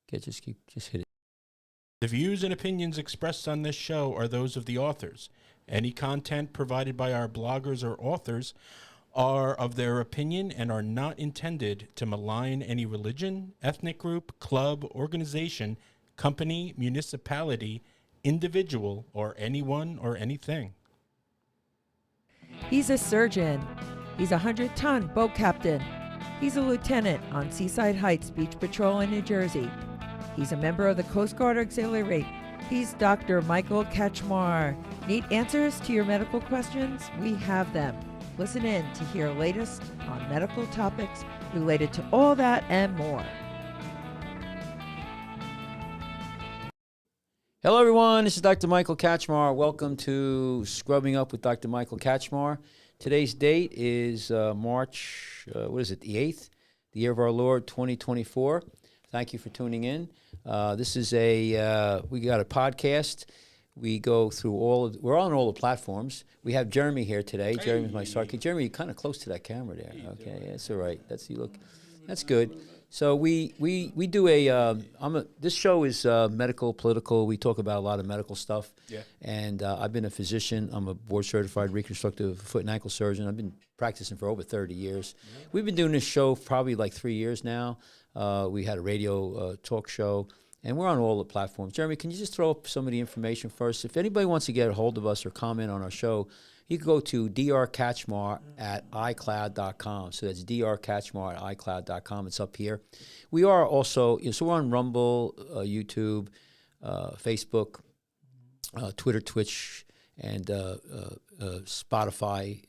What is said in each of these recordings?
Okay, just hit it. The views and opinions expressed on this show are those of the authors. Any content provided by our bloggers or authors are of their opinion and are not intended to malign any religion, ethnic group, club, organization, company, municipality, individual, or anyone or anything. He's a surgeon. He's a 100-ton boat captain. He's a lieutenant on Seaside Heights Beach Patrol in New Jersey. He's a member of the Coast Guard Auxiliary. He's Dr. Michael Kachmar. Need answers to your medical questions? We have them. Listen in to hear latest on medical topics related to all that and more. Hello, everyone. This is Dr. Michael Kachmar. Welcome to Scrubbing Up with Dr. Michael Kachmar. Today's date is March, the 8th, the year of our Lord, 2024. Thank you for tuning in. This is we got a podcast. We go through we're on all the platforms. We have Jeremy here today. Hey. Jeremy's my sidekick. Jeremy, you're kind of close to that camera there. Okay, that's all right. That's good. So we do this show is medical, political. We talk about a lot of medical stuff. Yeah. And I've been a physician. I'm a board-certified reconstructive foot and ankle surgeon. I've been practicing for over 30 years. Yeah. We've been doing this show probably like 3 years now. We had a radio talk show, and we're on all the platforms. Jeremy, can you just throw up some of the information first? If anybody wants to get a hold of us or comment on our show, you can go to drkachmar@icloud.com. So that's drkachmar@icloud.com. It's up here. We are also, so we're on Rumble, YouTube, Facebook, Twitter, Twitch, and Spotify,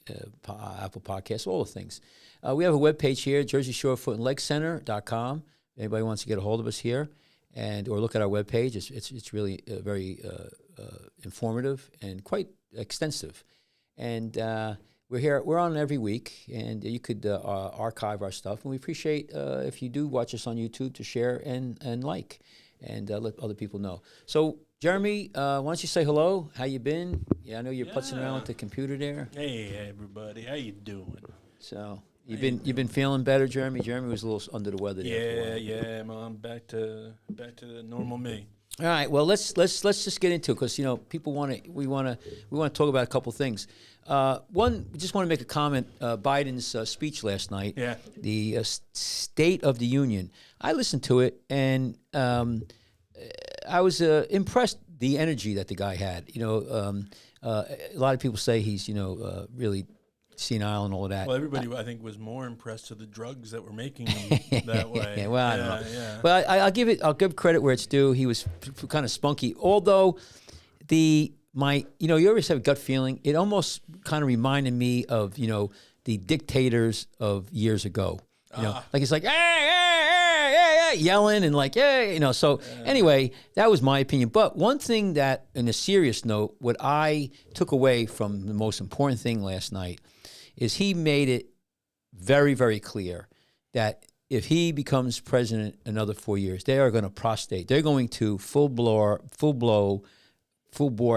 Apple Podcasts, all the things. We have a webpage here, JerseyShoreFootAndLegCenter.com. Anybody wants to get a hold of us here or look at our webpage, it's really very informative and quite extensive. And we're on every week, and you could archive our stuff. And we appreciate if you do watch us on YouTube to share and like, and let other people know. So, Jeremy, why don't you say hello? How you been? Yeah, I know you're putzing around with the computer there. Hey, everybody, how you doing? So you've been feeling better, Jeremy? Jeremy was a little under the weather there. Yeah, I'm back to the normal me. All right. Well, let's just get into it because people we want to talk about a couple things. One, we just want to make a comment. Biden's speech last night. Yeah. The State of the Union. I listened to it and I was impressed the energy that the guy had. A lot of people say he's really senile and all of that. Well, everybody, I think, was more impressed with the drugs that were making him that way. Well, I don't know. Yeah. But I'll give credit where it's due. He was kind of spunky. Although you always have a gut feeling. It almost kind of reminded me of, the dictators of years ago. Like it's like, hey, yelling and like, hey, So anyway, that was my opinion. But one thing that, in a serious note, what I took away from the most important thing last night is he made it very, very clear that if he becomes president another 4 years, they are going to prostate. They're going to full bore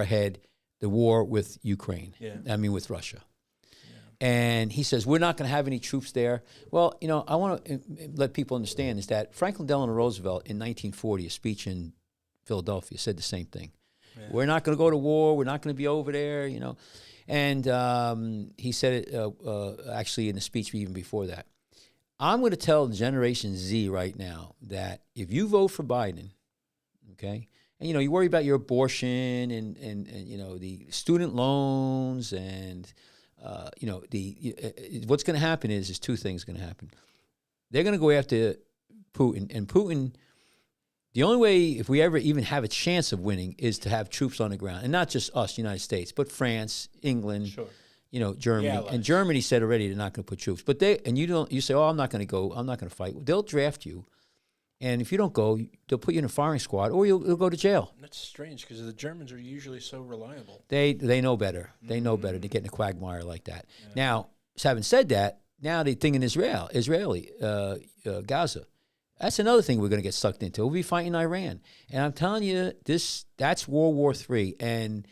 ahead the war with Ukraine. Yeah. I mean, with Russia. Yeah. And he says, we're not going to have any troops there. Well, I want to let people understand is that Franklin Delano Roosevelt in 1940, a speech in Philadelphia, said the same thing. Yeah. We're not going to go to war. We're not going to be over there, And he said it actually in the speech even before that. I'm going to tell Generation Z right now that if you vote for Biden, okay, and you worry about your abortion and the student loans and what's going to happen is two things going to happen. They're going to go after Putin, and Putin. The only way, if we ever even have a chance of winning, is to have troops on the ground, and not just us, United States, but France, England, sure. Germany. Yeah, and Germany said already they're not going to put troops. But you say, oh, I'm not going to go, I'm not going to fight. They'll draft you, and if you don't go, they'll put you in a firing squad, or you'll go to jail. That's strange because the Germans are usually so reliable. They know better. They know better to get in a quagmire like that. Yeah. Now, having said that, now they think in Israeli, Gaza. That's another thing we're going to get sucked into. We'll be fighting Iran. And I'm telling you, that's World War III. And,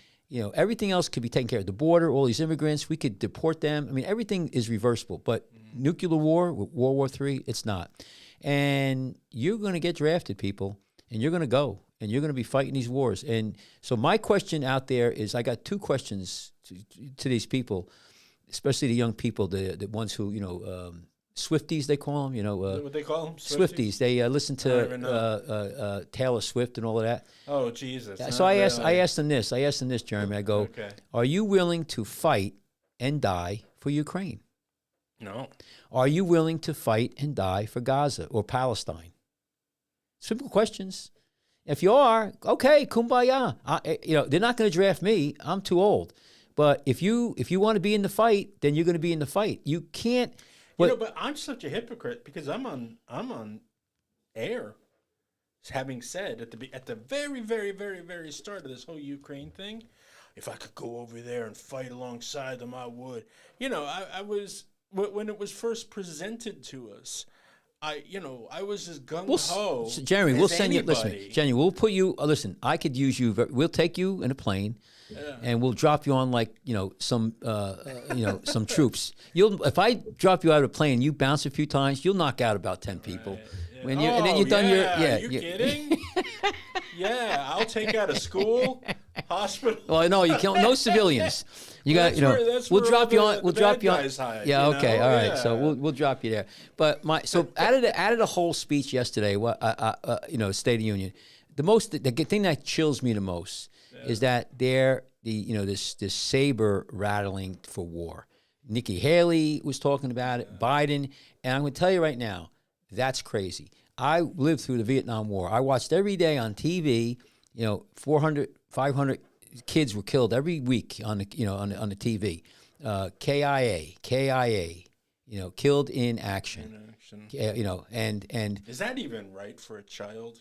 everything else could be taken care of. The border, all these immigrants, we could deport them. I mean, everything is reversible. But nuclear war, World War III, it's not. And you're going to get drafted, people. and you're going to go, and you're going to be fighting these wars. And so my question out there is, I got two questions to these people, especially the young people, the ones who, Swifties, they call them, what they call them? Swifties. They listen I don't even to Taylor Swift and all of that. Oh, Jesus. So I asked them this, Jeremy. I go, Okay. are you willing to fight and die for Ukraine? No. Are you willing to fight and die for Gaza or Palestine? Simple questions. If you are, okay, kumbaya. They're not going to draft me. I'm too old. But if you want to be in the fight, then you're going to be in the fight. You can't. But I'm such a hypocrite because I'm on air, having said at the very, very, very, very start of this whole Ukraine thing, if I could go over there and fight alongside them, I would. I was when it was first presented to us. I was just gung ho. Jeremy, we'll send you. Listen, Jeremy, we'll put you. Listen, I could use you. We'll take you in a plane, and we'll drop you on some troops. If I drop you out of a plane, you bounce a few times, you'll knock out about 10 people. Right. And then you've done your. Are you kidding? Yeah, I'll take out a school, hospital. Well, no, you can't. No civilians. You got, we'll drop you on. We'll drop you on. Yeah. Okay. All right. So we'll drop you there. But out of the whole speech yesterday, State of the Union, the thing that chills me the most is that this saber rattling for war. Nikki Haley was talking about it. Biden, and I'm going to tell you right now, that's crazy. I lived through the Vietnam War. I watched every day on TV. 400, 500 kids were killed every week on the TV. KIA, killed in action. And is that even right for a child?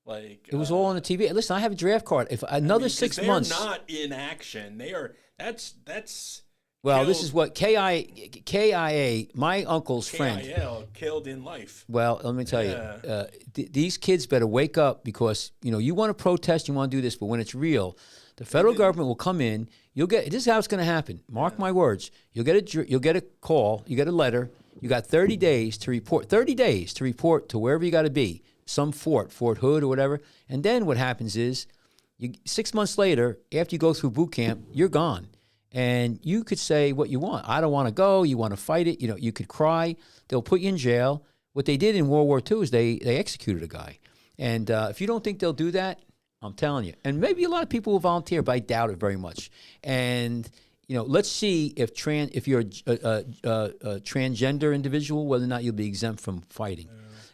Like it was all on the TV. Listen, I have a draft card. If another 6 months, they're not in action. They are. That's. Well, this is what KIA, my uncle's friend. KIL, killed in life. Well, let me tell you, these kids better wake up because, you want to protest, you want to do this, but when it's real, the federal government will come in. This is how it's going to happen. Mark my words. You'll get a call, you get a letter. You got 30 days to report. 30 days to report to wherever you got to be, some Fort Hood or whatever. And then what happens is, 6 months later, after you go through boot camp, you're gone. And you could say what you want. I don't want to go. You want to fight it. You could cry. They'll put you in jail. What they did in World War II is they executed a guy. And if you don't think they'll do that, I'm telling you. And maybe a lot of people will volunteer, but I doubt it very much. And let's see if you're a transgender individual, whether or not you'll be exempt from fighting.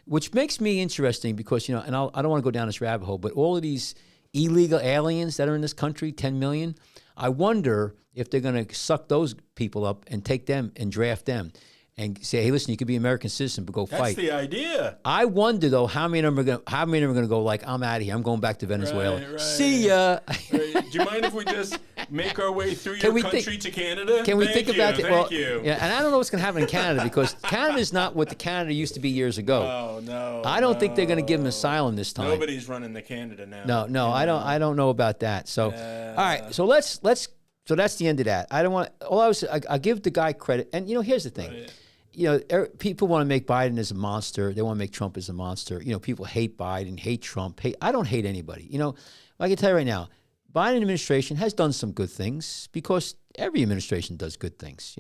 Which makes me interesting because and I don't want to go down this rabbit hole, but all of these illegal aliens that are in this country, 10 million. I wonder if they're going to suck those people up and take them and draft them and say, hey, listen, you could be an American citizen, but go fight. That's the idea. I wonder, though, how many of them are going to go like, I'm out of here. I'm going back to Venezuela. Right. See ya. Right. Do you mind if we just make our way through your country to Canada? Can we think about it? Thank you. Yeah, and I don't know what's going to happen in Canada because Canada's not what the Canada used to be years ago. Oh, no. I don't think they're going to give them asylum this time. Nobody's running to Canada now. No, I don't know about that. So, all right, so let's. So that's the end of that. I don't want. I give the guy credit, and here's the thing. People want to make Biden as a monster. They want to make Trump as a monster. People hate Biden, hate Trump. I don't hate anybody. I can tell you right now, Biden administration has done some good things because every administration does good things.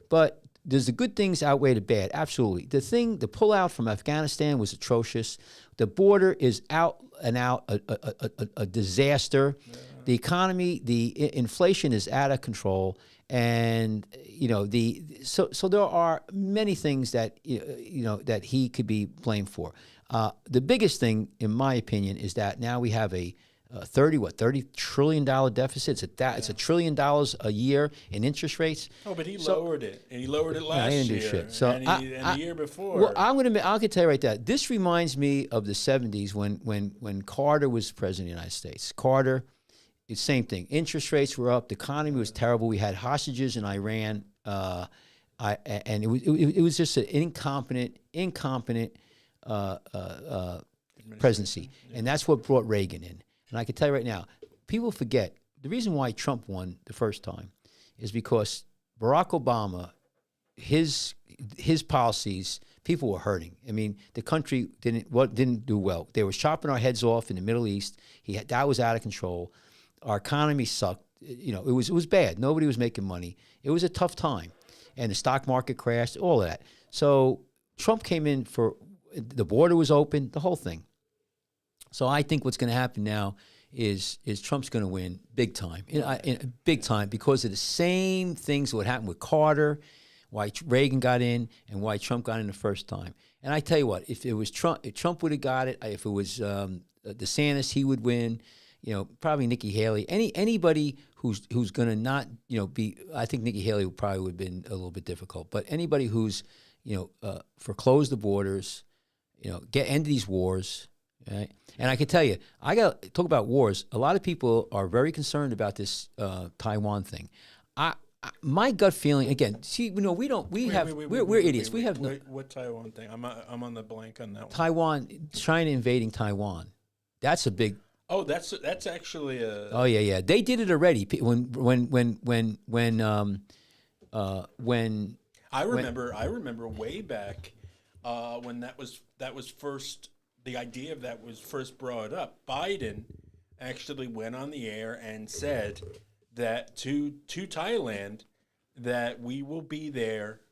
But does the good things outweigh the bad? Absolutely. The pullout from Afghanistan was atrocious. The border is out and out a disaster. Yeah. The economy, the inflation is out of control, and so there are many things that that he could be blamed for. The biggest thing, in my opinion, is that now we have a $30 trillion deficit. It's $1 trillion a year in interest rates. Oh, but he lowered it, and he lowered it last year. He didn't do shit. So and the year before. Well, I can tell you right there. This reminds me of the '70s when Carter was president of the United States. Carter. It's same thing. Interest rates were up. The economy was terrible. We had hostages in Iran, and it was just an incompetent presidency, and that's what brought Reagan in. And I can tell you right now, people forget the reason why Trump won the first time is because Barack Obama, his policies people were hurting. I mean, the country didn't do well. They were chopping our heads off in the Middle East. That was out of control. Our economy sucked. You know, it was bad. Nobody was making money. It was a tough time, and the stock market crashed. All of that. So Trump came in the border was open, the whole thing. So I think what's going to happen now is Trump's going to win big time, big time, because of the same things that would happen with Carter, why Reagan got in, and why Trump got in the first time. And I tell you what, if it was Trump, if Trump would have got it, if it was DeSantis, he would win. You know, probably Nikki Haley. Anybody who's going to not, you know, be. I think Nikki Haley would have been a little bit difficult. But anybody who's, you know, foreclose the borders, you know, end these wars. Right? And I can tell you, I got to talk about wars. A lot of people are very concerned about this Taiwan thing. My gut feeling, again, see, you know, we're idiots. We have what Taiwan thing? I'm on the blank on that one. Taiwan, China invading Taiwan. That's a big. Oh, that's actually a. Oh yeah. They did it already. I remember way back when that was first. The idea of that was first brought up. Biden actually went on the air and said that to Thailand that we will be there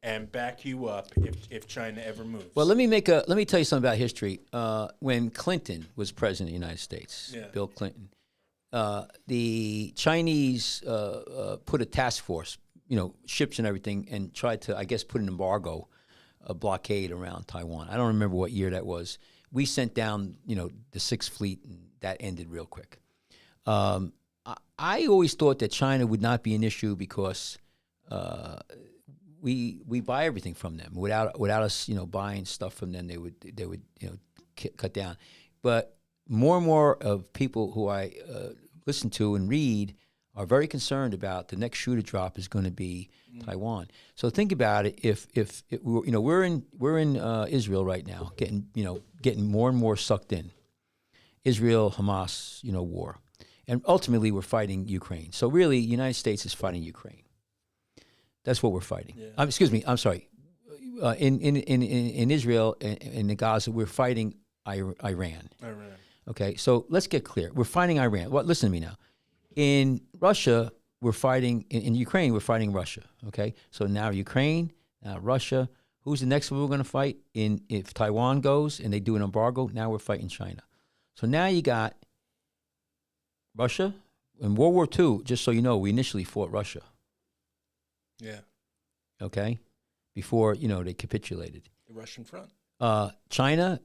and back you up if China ever moves. Well, let me tell you something about history. When Clinton was president of the United States, Bill Clinton, the Chinese put a task force, you know, ships and everything, and tried to, I guess, put an embargo, a blockade around Taiwan. I don't remember what year that was. We sent down, you know, the Sixth Fleet, and that ended real quick. I always thought that China would not be an issue because we buy everything from them. Without us, you know, buying stuff from them, they would you know cut down. But more and more of people who I listen to and read are very concerned about the next shoe to drop is going to be Taiwan. So think about it. If you know, we're in Israel right now, getting more and more sucked in. Israel Hamas, you know, war, and ultimately we're fighting Ukraine. So really, the United States is fighting Ukraine. That's what we're fighting. Yeah. Excuse me. I'm sorry. In Israel and in the Gaza, we're fighting Iran. Okay. So let's get clear. We're fighting Iran. Well, listen to me now. In Russia, we're fighting. In Ukraine, we're fighting Russia. Okay. So now Ukraine, now Russia. Who's the next one we're going to fight? If Taiwan goes and they do an embargo, now we're fighting China. So now you got Russia. In World War II, just so you know, we initially fought Russia. Yeah. Okay. Before, you know, they capitulated. The Russian front. China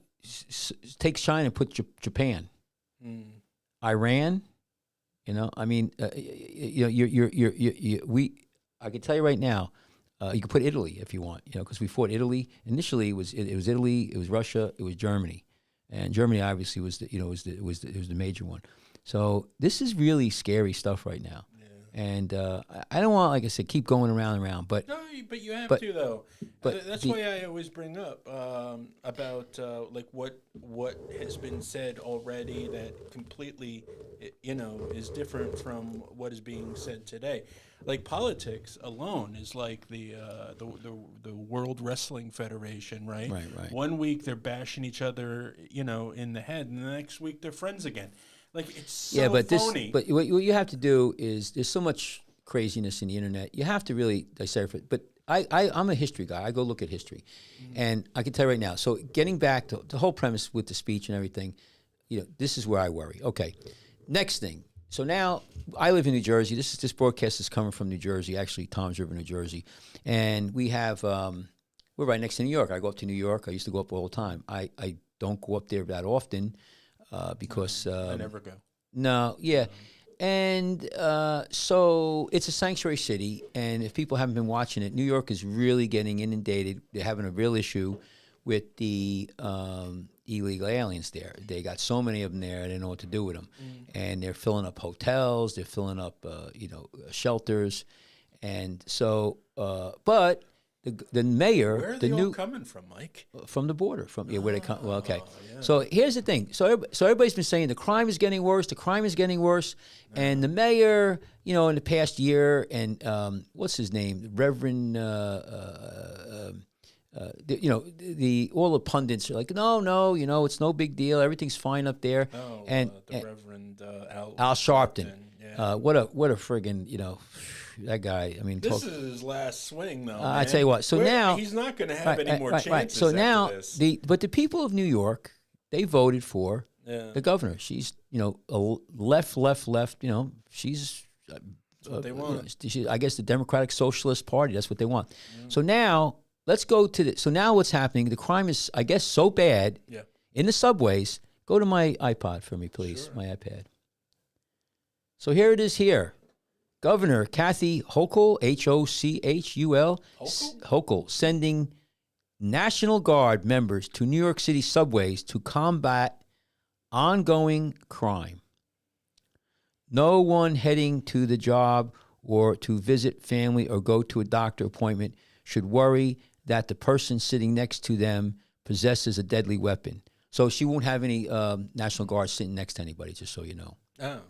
takes China and puts Japan. Iran. You know, I mean, you know, I can tell you right now, you can put Italy if you want, you know, because we fought Italy. Initially, it was Italy, it was Russia, it was Germany, and Germany obviously was the major one. So this is really scary stuff right now. And I don't want, like I said, keep going around and around. But no, but you have to though. But that's why I always bring up about like what has been said already that completely, you know, is different from what is being said today. Like politics alone is like the World Wrestling Federation, right? Right. 1 week they're bashing each other, you know, in the head, and the next week they're friends again. Like, it's so phony. But what you have to do is, there's so much craziness in the internet. You have to really decipher it. But I'm a history guy. I go look at history. And I can tell you right now, so getting back to the whole premise with the speech and everything, you know, this is where I worry. Okay, next thing. So now, I live in New Jersey. This broadcast is coming from New Jersey, actually, Toms River, New Jersey. And we have, we're right next to New York. I go up to New York. I used to go up all the time. I don't go up there that often. Because I never go. No, yeah, and so it's a sanctuary city, and if people haven't been watching it, New York is really getting inundated. They're having a real issue with the illegal aliens there. They got so many of them there, they don't know what to do with them, and they're filling up hotels, they're filling up shelters, and so but. The mayor, where are they all coming from, Mike? From the border, where they come. Well, okay. Yeah. So here's the thing. So everybody's been saying the crime is getting worse. The crime is getting worse, and the mayor, you know, in the past year, and what's his name, Reverend all the pundits are like, no, it's no big deal. Everything's fine up there. Oh, and the Reverend Al Sharpton. Yeah. What a friggin', that guy. I mean, this is his last swing, though. I tell you what. So now he's not going to have any more chances. Right. So now this. the people of New York, they voted for the governor. She's a left. She's that's what they want. I guess the Democratic Socialist Party. That's what they want. So now let's go to so now what's happening? The crime is, I guess, so bad in the subways. Go to my iPod for me, please. Sure. My iPad. So here it is here. Governor Kathy Hochul, Hochul, Hochul, sending National Guard members to New York City subways to combat ongoing crime. No one heading to the job or to visit family or go to a doctor appointment should worry that the person sitting next to them possesses a deadly weapon. So she won't have any National Guard sitting next to anybody, just so you know. Oh.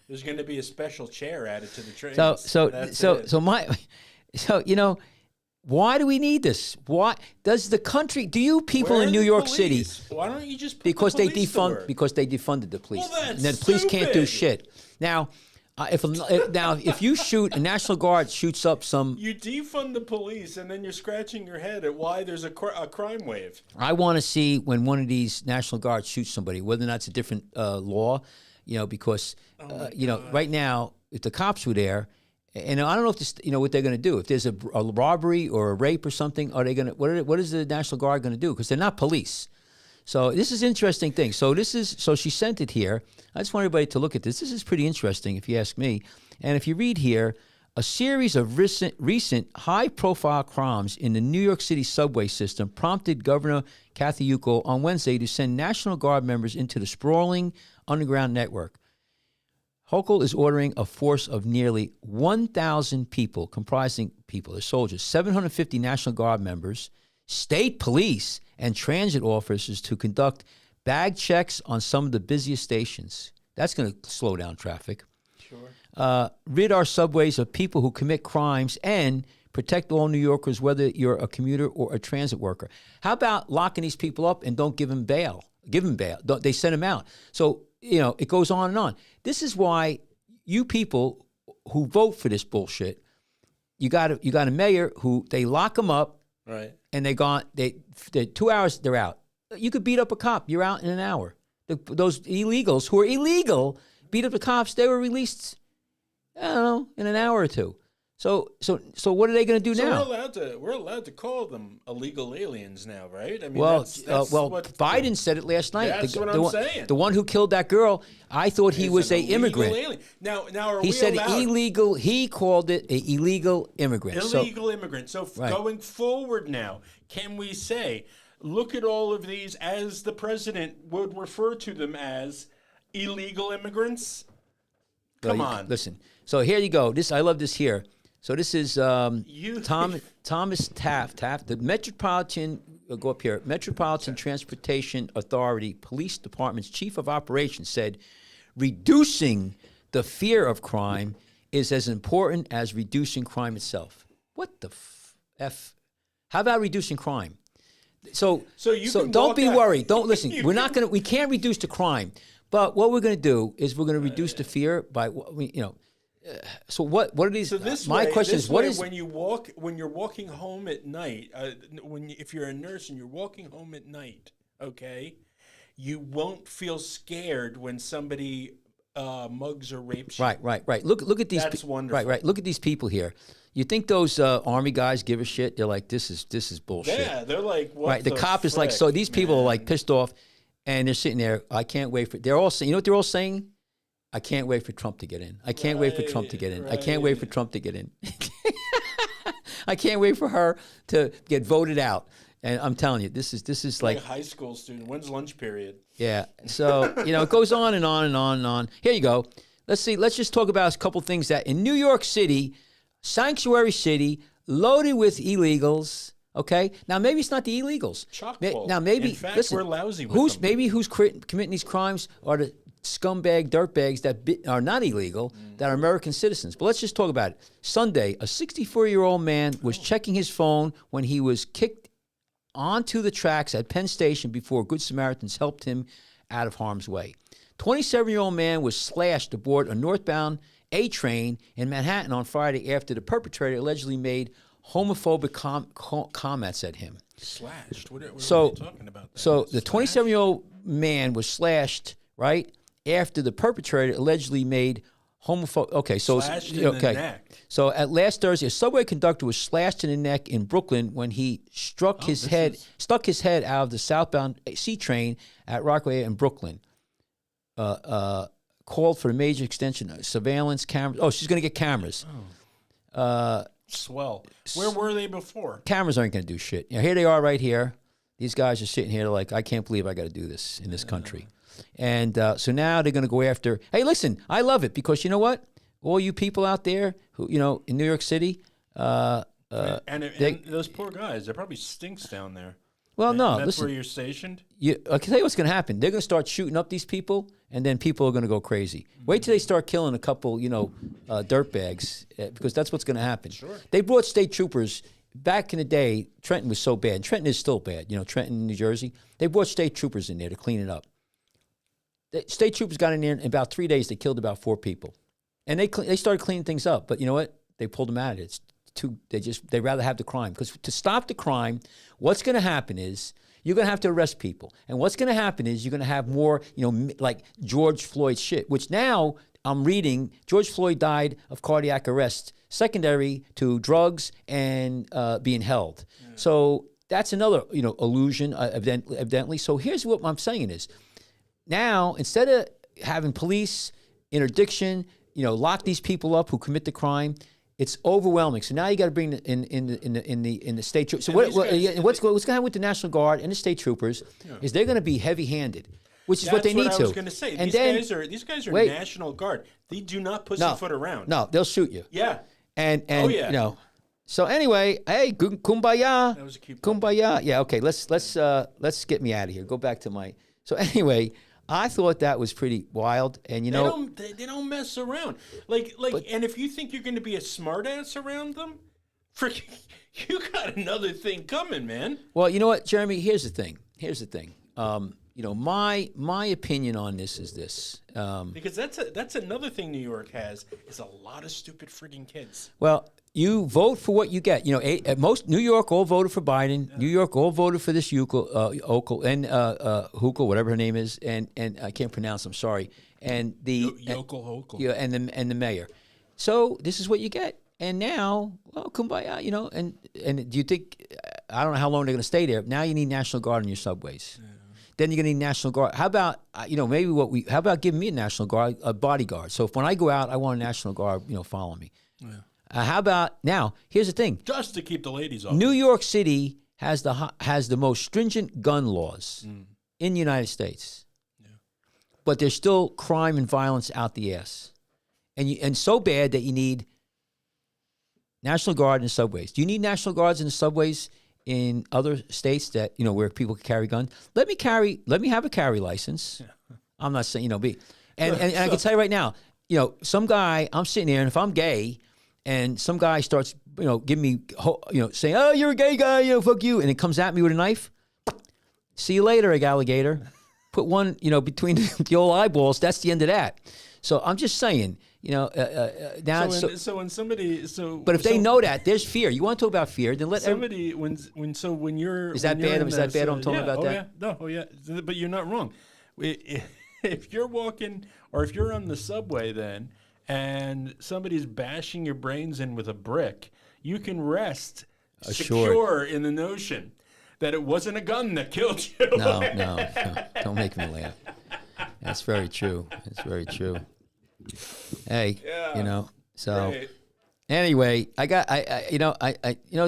There's going to be a special chair added to the train. Why do we need this? Why does the country? Do you people in New York City? Why don't you just put because the they defunded the police. Well, and the police can't do shit. Now, if you shoot a National Guard shoots up some, you defund the police, and then you're scratching your head at why there's a crime wave. I want to see when one of these National Guards shoots somebody, whether or not it's a different law. Because right now, if the cops were there, and I don't know if this, what they're going to do. If there's a robbery or a rape or something, are they going to? What is the National Guard going to do? Because they're not police. So this is an interesting thing. So she sent it here. I just want everybody to look at this. This is pretty interesting, if you ask me. And if you read here, a series of recent high-profile crimes in the New York City subway system prompted Governor Kathy Hochul on Wednesday to send National Guard members into the sprawling underground network. Hochul is ordering a force of nearly 1,000 people, comprising the soldiers, 750 National Guard members, state police, and transit officers to conduct bag checks on some of the busiest stations. That's going to slow down traffic. Sure. Rid our subways of people who commit crimes and protect all New Yorkers, whether you're a commuter or a transit worker. How about locking these people up and don't give them bail? Give them bail. They send them out. So, it goes on and on. This is why you people who vote for this bullshit, you got a mayor who they lock them up, right? And they're 2 hours, they're out. You could beat up a cop, you're out in an hour. Those illegals who are illegal beat up the cops, they were released, I don't know, in an hour or two. So what are they going to do now? We're allowed to call them illegal aliens now, right? I mean, that's Biden said it last night. That's what I'm saying. The one who killed that girl, I thought he was an immigrant. Alien. Now are he we said allowed? Illegal. He called it an illegal immigrant. Illegal immigrant. So going forward now, can we say, look at all of these as the president would refer to them as illegal immigrants? Come on. Listen. So here you go. I love this here. So this is Thomas Taft, the Metropolitan, go up here, Metropolitan Transportation Authority Police Department's Chief of Operations said, reducing the fear of crime is as important as reducing crime itself. What the F? How about reducing crime? So don't be worried. Don't listen. We can't reduce the crime, but what we're going to do is we're going to reduce the fear by, so what are these? So this my way, question this is, what way, is when you're walking home at night? If you're a nurse and you're walking home at night, okay, you won't feel scared when somebody mugs or rapes you. Right. Look at these. That's wonderful. Right. Look at these people here. You think those Army guys give a shit? They're like, this is bullshit. Yeah, they're like, what right. The cop is like, so these people are like pissed off, and they're sitting there. I can't wait for. They're all saying, you know what they're all saying? I can't wait for Trump to get in. I can't wait for Trump to get in. I can't wait for Trump to get in. I can't wait for her to get voted out. And I'm telling you, this is like a high school student. When's lunch period? Yeah. So, it goes on and on and on and on. Here you go. Let's see. Let's just talk about a couple things that in New York City, sanctuary city, loaded with illegals. Okay. Now maybe it's not the illegals. Chock full. Now maybe in fact, listen, we're lousy with them. Who's committing these crimes are the scumbag dirtbags that are not illegal, that are American citizens. But let's just talk about it. Sunday, a 64-year-old man was checking his phone when he was kicked onto the tracks at Penn Station before Good Samaritans helped him out of harm's way. 27-year-old man was slashed aboard a northbound A train in Manhattan on Friday after the perpetrator allegedly made homophobic comments at him. Slashed? What are you talking about? So the 27-year-old man was slashed, right, after the perpetrator allegedly made homophobic. Okay, so slashed in the neck. So at last Thursday, a subway conductor was slashed in the neck in Brooklyn when he stuck his head out of the southbound C train at Rockaway in Brooklyn. Called for a major extension of surveillance cameras. Oh, she's going to get cameras. Swell. Where were they before? Cameras aren't going to do shit. Here they are right here. These guys are sitting here like, I can't believe I got to do this in this country. And so now they're going to go after, hey, listen, I love it because you know what? All you people out there who, in New York City. And those poor guys, there probably stinks down there. Well, no, that's listen. Where you're stationed? I can tell you what's going to happen. They're going to start shooting up these people, and then people are going to go crazy. Wait till they start killing a couple, dirtbags, because that's what's going to happen. Sure. They brought state troopers. Back in the day, Trenton was so bad. Trenton is still bad. Trenton, New Jersey. They brought state troopers in there to clean it up. The state troopers got in there, and in about 3 days, they killed about 4 people. And they started cleaning things up. But you know what? They pulled them out of it. They'd rather have the crime. Because to stop the crime, what's going to happen is you're going to have to arrest people. And what's going to happen is you're going to have more, like George Floyd shit, which now I'm reading, George Floyd died of cardiac arrest, secondary to drugs and being held. Yeah. So that's another, illusion, evidently. So here's what I'm saying is, now, instead of having police interdiction, lock these people up who commit the crime, it's overwhelming. So now you got to bring in the state troopers. So what's going to happen with the National Guard and the state troopers is they're going to be heavy-handed, which is what they need to. That's what I was going to say. And these guys are National Guard. They do not pussyfoot around. No, they'll shoot you. Yeah. And So anyway, hey, kumbaya. That was a cute kumbaya. Yeah. Okay. Let's get me out of here. Go back to my. So anyway. I thought that was pretty wild, and they don't mess around. And if you think you're going to be a smartass around them, freaking, you got another thing coming, man. Well, you know what, Jeremy? Here's the thing. My opinion on this is this. Because that's another thing New York has is a lot of stupid freaking kids. Well, you vote for what you get. Most New York all voted for Biden. Yeah. New York all voted for this Hochul and Hochul, whatever her name is, and I can't pronounce. I'm sorry. And the Hochul. Yeah, and the mayor. So this is what you get. And now, well, kumbaya. And do you think? I don't know how long they're going to stay there. Now you need National Guard on your subways. Yeah. Then you're going to need National Guard. How about how about giving me a National Guard, a bodyguard? So if when I go out, I want a National Guard, follow me. Yeah. How about now? Here's the thing. Just to keep the ladies off. New York City has the most stringent gun laws in the United States, but there's still crime and violence out the ass, and so bad that you need National Guard in the subways. Do you need National Guards in the subways in other states that where people can carry guns? Let me have a carry license. Yeah. I'm not saying be, and I can tell you right now, some guy, I'm sitting there, and if I'm gay. And some guy starts, giving me, saying, "Oh, you're a gay guy, fuck you," and it comes at me with a knife. See you later, alligator. Put one, between the old eyeballs. That's the end of that. So I'm just saying, now. But if they know that, there's fear. You want to talk about fear? Then let somebody when you're. Is that bad? Is that bad? I'm talking about that. Yeah. No. Oh yeah. But you're not wrong. If you're walking or if you're on the subway, then. And somebody's bashing your brains in with a brick, you can rest secure in the notion that it wasn't a gun that killed you. No, don't make me laugh. That's very true. That's very true. Hey, so great. Anyway,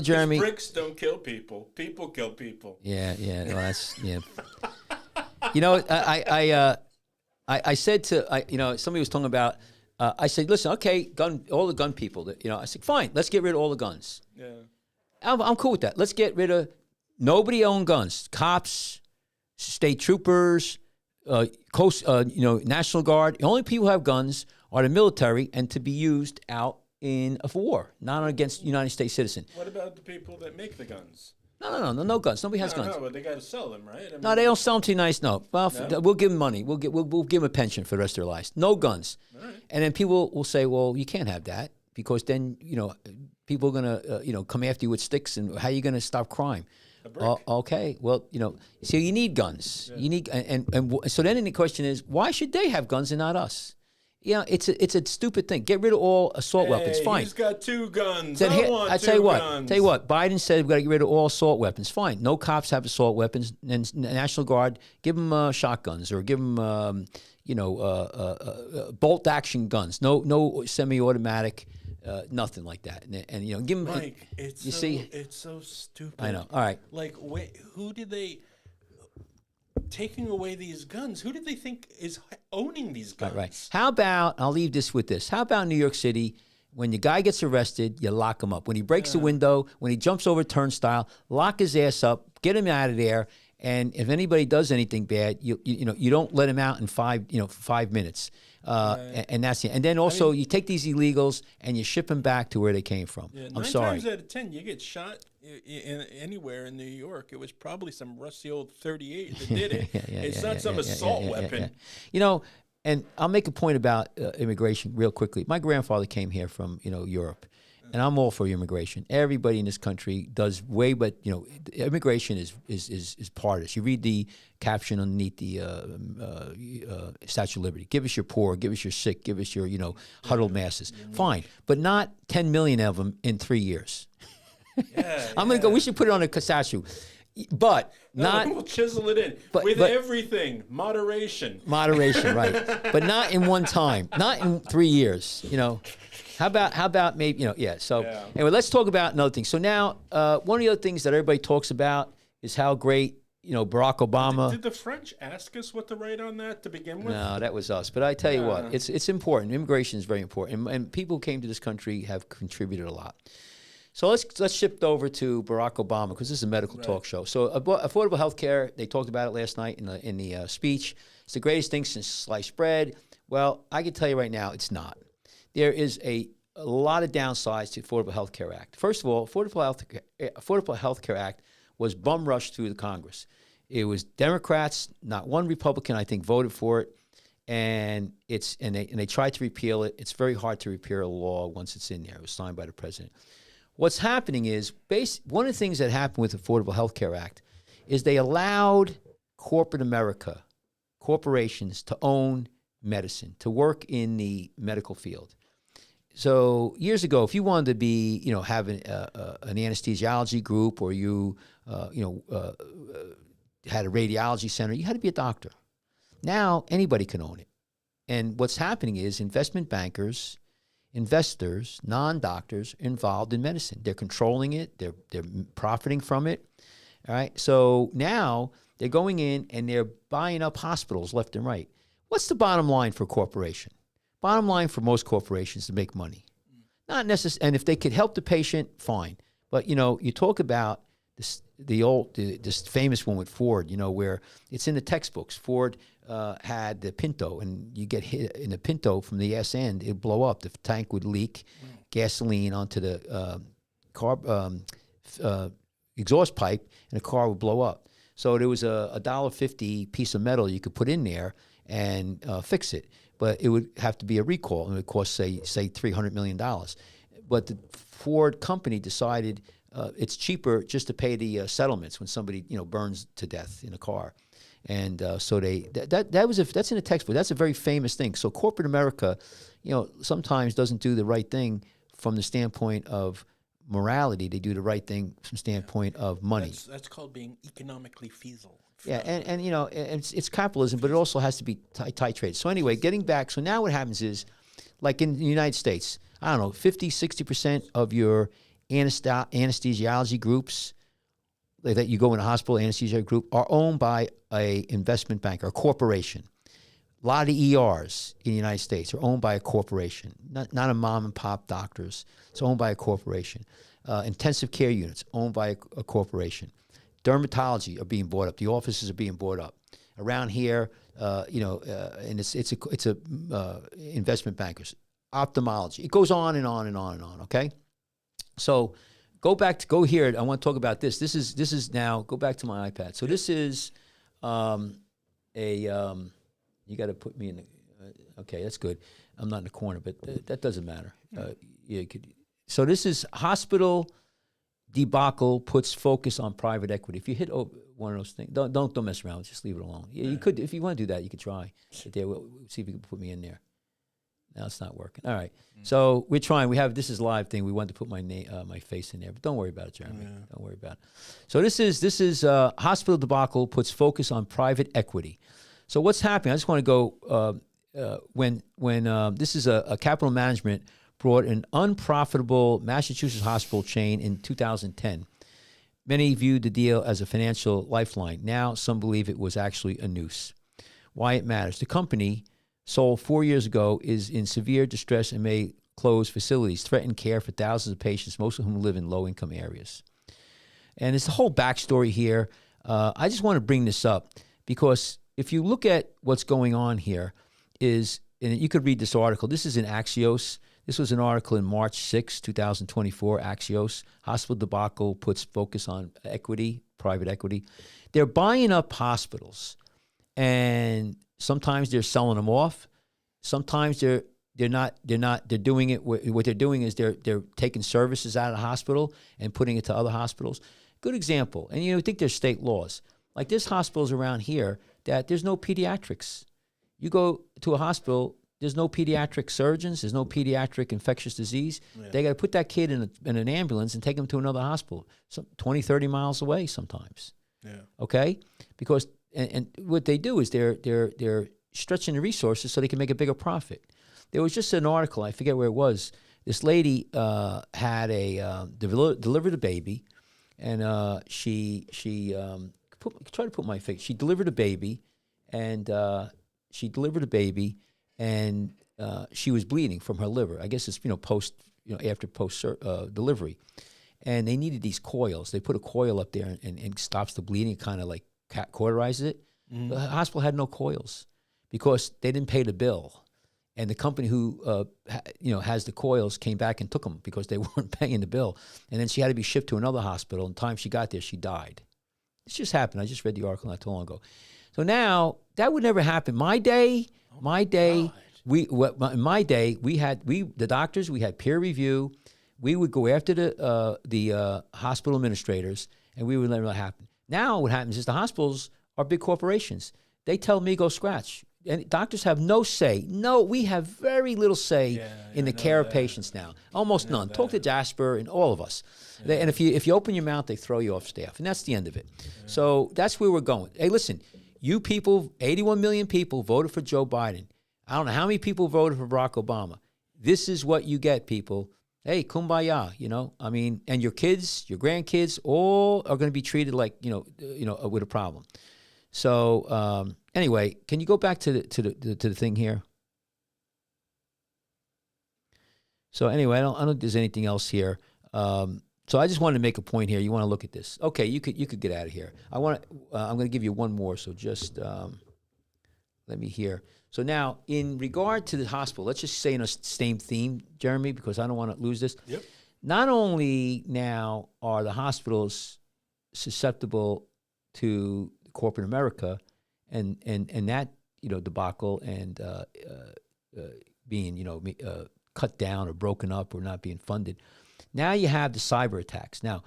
Jeremy. Bricks don't kill people. People kill people. Yeah. Well, that's I said to somebody was talking about. I said, listen, okay, all the gun people. I said, fine, let's get rid of all the guns. Yeah, I'm cool with that. Let's get rid of nobody own guns. Cops, state troopers, National Guard. The only people who have guns are the military, and to be used out in a war, not against United States citizen. What about the people that make the guns? No guns. Nobody has guns. No, but they got to sell them, right? I mean, No, they don't sell them to United. No, well, No? we'll give them money. We'll give them a pension for the rest of their lives. No guns. All right. And then people will say, well, you can't have that because then people are gonna come after you with sticks, and how are you gonna stop crime? A brick. Okay, well, so you need guns. You need, so then the question is, why should they have guns and not us? It's a stupid thing. Get rid of all assault weapons. Fine. He's got 2 guns. Then I tell you what. Biden said we've got to get rid of all assault weapons. Fine. No cops have assault weapons. And the National Guard, give them shotguns or give them bolt action guns. No semi-automatic. Nothing like that. And give them. Mike, it's so stupid. I know. All right. Like, who did they? Taking away these guns, who did they think is owning these guns? Right. How about, I'll leave this with this. How about New York City, when the guy gets arrested, you lock him up. When he breaks the window, when he jumps over a turnstile, lock his ass up, get him out of there. And if anybody does anything bad, you don't let him out in 5 minutes. And that's it. And then also you take these illegals and you ship them back to where they came from. Yeah, I'm sorry. 9 times out of 10, you get shot anywhere in New York. It was probably some rusty old 38 that did it. It's not some assault weapon. And I'll make a point about immigration real quickly. My grandfather came here from Europe. And I'm all for immigration. Everybody in this country does way, but immigration is part of this. You read the caption underneath the Statue of Liberty. Give us your poor, give us your sick, give us your huddled masses. Fine, but not 10 million of them in 3 years. I'm gonna go. We should put it on a statue, but not. We'll chisel it in with everything. Moderation, right? But not in one time. Not in 3 years. How about maybe, So anyway, let's talk about another thing. So now, one of the other things that everybody talks about is how great, Barack Obama. Did the French ask us what to write on that to begin with? No, that was us. But I tell you what, it's important. Immigration is very important. And people who came to this country have contributed a lot. So let's shift over to Barack Obama because this is a medical talk show. So affordable health care, they talked about it last night in the speech. It's the greatest thing since sliced bread. Well, I can tell you right now, it's not. There is a lot of downsides to the Affordable Health Care Act. First of all, Affordable Health Care Act was bum rushed through the Congress. It was Democrats, not one Republican, I think, voted for it, and they tried to repeal it. It's very hard to repeal a law once it's in there. It was signed by the president. What's happening is one of the things that happened with the Affordable Health Care Act is they allowed corporate America, corporations, to own medicine, to work in the medical field. So years ago, if you wanted to be, have an anesthesiology group, or you had a radiology center, you had to be a doctor. Now anybody can own it. And what's happening is investment bankers, investors, non-doctors involved in medicine. They're controlling it. They're profiting from it. All right. So now they're going in and they're buying up hospitals left and right. What's the bottom line for a corporation? Bottom line for most corporations to make money. Not necessarily, and if they could help the patient, fine. But you talk about this famous one with Ford, where it's in the textbooks. Ford had the Pinto, and you get hit in the Pinto from the ass end, it'd blow up. The tank would leak gasoline onto the exhaust pipe, and the car would blow up. So there was a $1.50 piece of metal you could put in there and fix it. But it would have to be a recall, and it would cost, say $300 million. But the Ford company decided it's cheaper just to pay the settlements when somebody burns to death in a car, and so that's in a textbook. That's a very famous thing. So corporate America, sometimes doesn't do the right thing from the standpoint of morality. They do the right thing from the standpoint of money. That's called being economically feasible. Yeah, and it's capitalism, but it also has to be titrated. So anyway, getting back, so now what happens is, like in the United States, I don't know, 50, 60% of your anesthesiology groups that you go in a hospital anesthesia group are owned by a investment bank or a corporation. A lot of the ERs in the United States are owned by a corporation, not a mom and pop doctors. It's owned by a corporation. Intensive care units owned by a corporation. Dermatology are being bought up. The offices are being bought up. around here, and it's a investment bankers, ophthalmology. It goes on and on and on and on. Okay, so go here. I want to talk about this. This is now. Go back to my iPad. So this is you got to put me in the. Okay, that's good. I'm not in the corner, but that doesn't matter. You could. So this is hospital debacle puts focus on private equity. If you hit one of those things, don't mess around. Just leave it alone. You could, if you want to do that, you could try. There, we'll see if you can put me in there. Now it's not working. All right. So we're trying. This is a live thing. We wanted to put my name, my face in there, but don't worry about it, Jeremy. Yeah. Don't worry about it. So this is hospital debacle puts focus on private equity. So what's happening? I just want to go when this is a capital management brought an unprofitable Massachusetts hospital chain in 2010. Many viewed the deal as a financial lifeline. Now some believe it was actually a noose. Why it matters. The company, sold 4 years ago, is in severe distress and may close facilities, threaten care for thousands of patients, most of whom live in low-income areas. And it's the whole backstory here. I just want to bring this up because if you look at what's going on here and you could read this article. This is in Axios. This was an article in March 6, 2024, Axios. Hospital debacle puts focus on equity, private equity. They're buying up hospitals, and sometimes they're selling them off. Sometimes they're not. They're doing it. What they're doing is they're taking services out of the hospital and putting it to other hospitals. Good example. And you think there's state laws. Like there's hospitals around here that there's no pediatrics. You go to a hospital, there's no pediatric surgeons, there's no pediatric infectious disease. Yeah. They got to put that kid in an ambulance and take him to another hospital, 20, 30 miles away sometimes. Yeah. Okay? Because and what they do is they're stretching the resources so they can make a bigger profit. There was just an article, I forget where it was. This lady had delivered a baby, and she try to put my face. She delivered a baby, and she was bleeding from her liver. I guess it's after post delivery, and they needed these coils. They put a coil up there and stops the bleeding, kind of like cauterizes it. Mm-hmm. The hospital had no coils because they didn't pay the bill, and the company who has the coils came back and took them because they weren't paying the bill. And then she had to be shipped to another hospital. And the time she got there, she died. This just happened. I just read the article not too long ago. So now that would never happen. In my day, the doctors, we had peer review. We would go after the hospital administrators, and we would let it happen. Now what happens is the hospitals are big corporations. They tell me go scratch. And doctors have no say. No, we have very little say in the care of patients now. Almost none. Talk to Jasper and all of us. Yeah. And if you open your mouth, they throw you off staff. And that's the end of it. Yeah. So that's where we're going. Hey, listen, you people, 81 million people voted for Joe Biden. I don't know how many people voted for Barack Obama. This is what you get, people. Hey, kumbaya, I mean, and your kids, your grandkids, all are going to be treated like, with a problem. So anyway, can you go back to the thing here? So anyway, I don't think there's anything else here. So I just wanted to make a point here. You want to look at this? Okay, you could get out of here. I'm going to give you one more. So just let me hear. So now, in regard to the hospital, let's just stay in the same theme, Jeremy, because I don't want to lose this. Yep. Not only now are the hospitals susceptible to corporate America and that debacle and being cut down or broken up or not being funded. Now you have the cyber attacks. Now,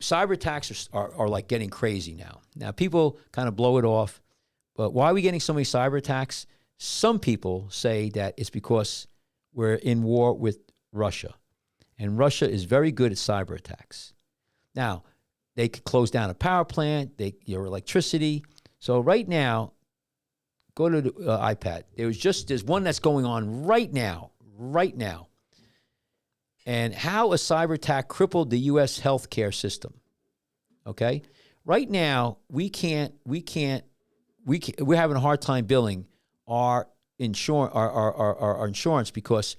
cyber attacks are like getting crazy now. Now people kind of blow it off, but why are we getting so many cyber attacks? Some people say that it's because we're in war with Russia, and Russia is very good at cyber attacks. Now, they could close down a power plant, your electricity. So right now, go to the iPad. There's one that's going on right now. And how a cyber attack crippled the U.S. healthcare system. Okay? Right now, we're having a hard time billing our insurance because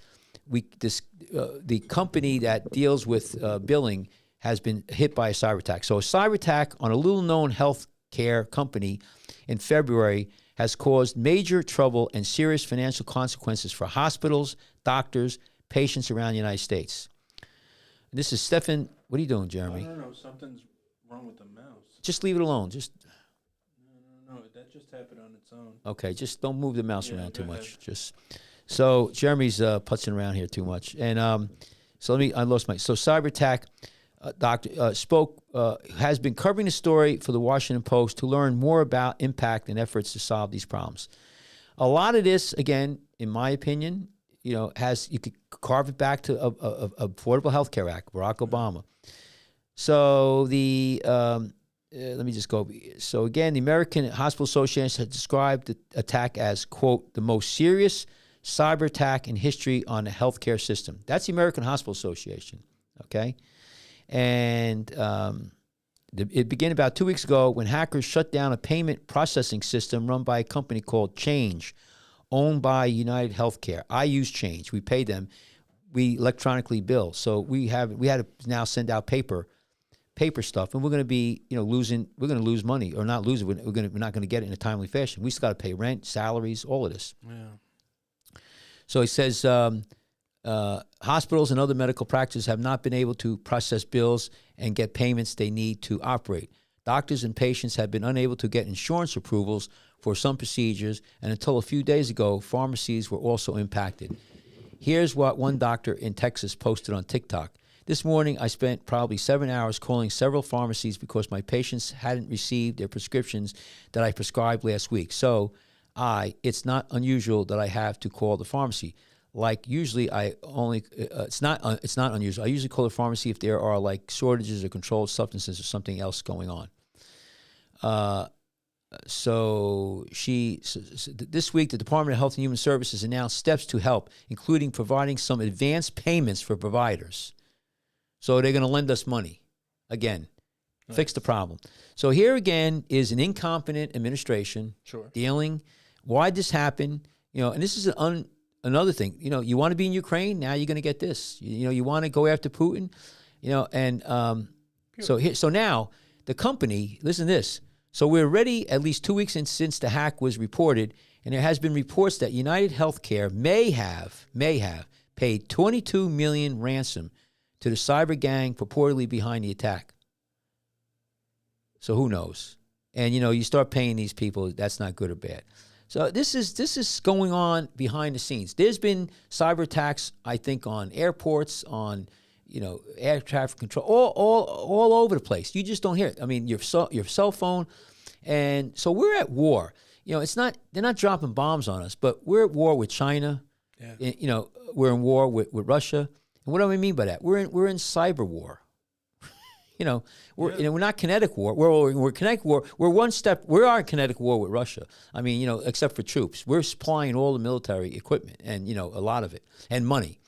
the company that deals with billing has been hit by a cyber attack. So a cyber attack on a little known health care company in February has caused major trouble and serious financial consequences for hospitals, doctors, patients around the United States. This is Stefan. What are you doing, Jeremy? I don't know. Something's wrong with the mouse. Just leave it alone. No. That just happened on its own. Okay, just don't move the mouse around too much. So Jeremy's putzing around here too much. And I lost my, so cyber attack doctor has been covering the story for the Washington Post to learn more about impact and efforts to solve these problems. A lot of this, again, in my opinion, you could carve it back to Affordable Health Care Act, Barack Obama. So let me just go. So again, the American Hospital Association has described the attack as, quote, the most serious cyber attack in history on the healthcare system. That's the American Hospital Association, okay? And it began about 2 weeks ago when hackers shut down a payment processing system run by a company called Change, owned by United Healthcare. I use Change. We pay them. We electronically bill. So we had to now send out paper stuff, and we're going to be, losing. We're going to lose money, or not lose it. We're not going to get it in a timely fashion. We still got to pay rent, salaries, all of this. Yeah. So he says hospitals and other medical practices have not been able to process bills and get payments they need to operate. Doctors and patients have been unable to get insurance approvals for some procedures, and until a few days ago, pharmacies were also impacted. Here's what one doctor in Texas posted on TikTok. This morning, I spent probably 7 hours calling several pharmacies because my patients hadn't received their prescriptions that I prescribed last week. So it's not unusual that I have to call the pharmacy. Like usually it's not unusual. I usually call the pharmacy if there are like shortages of controlled substances or something else going on. So this week, the Department of Health and Human Services announced steps to help, including providing some advance payments for providers. So they're going to lend us money. Again, nice. Fix the problem. So here again is an incompetent administration dealing. Why'd this happen? And this is another thing. You want to be in Ukraine, now you're going to get this. You want to go after Putin, So now the company, listen to this. So we're already at least 2 weeks since the hack was reported, and there has been reports that United Healthcare may have paid $22 million ransom to the cyber gang purportedly behind the attack. So who knows? And you start paying these people, that's not good or bad. So this is going on behind the scenes. There's been cyber attacks, I think, on airports, on air traffic control, all over the place. You just don't hear it. I mean, your cell phone, and so we're at war. They're not dropping bombs on us, but we're at war with China. Yeah. We're in war with Russia. And what do I mean by that? We're in cyber war. We're not kinetic war. We're kinetic war. We're one step. We are in kinetic war with Russia. I mean, except for troops, we're supplying all the military equipment and a lot of it and money.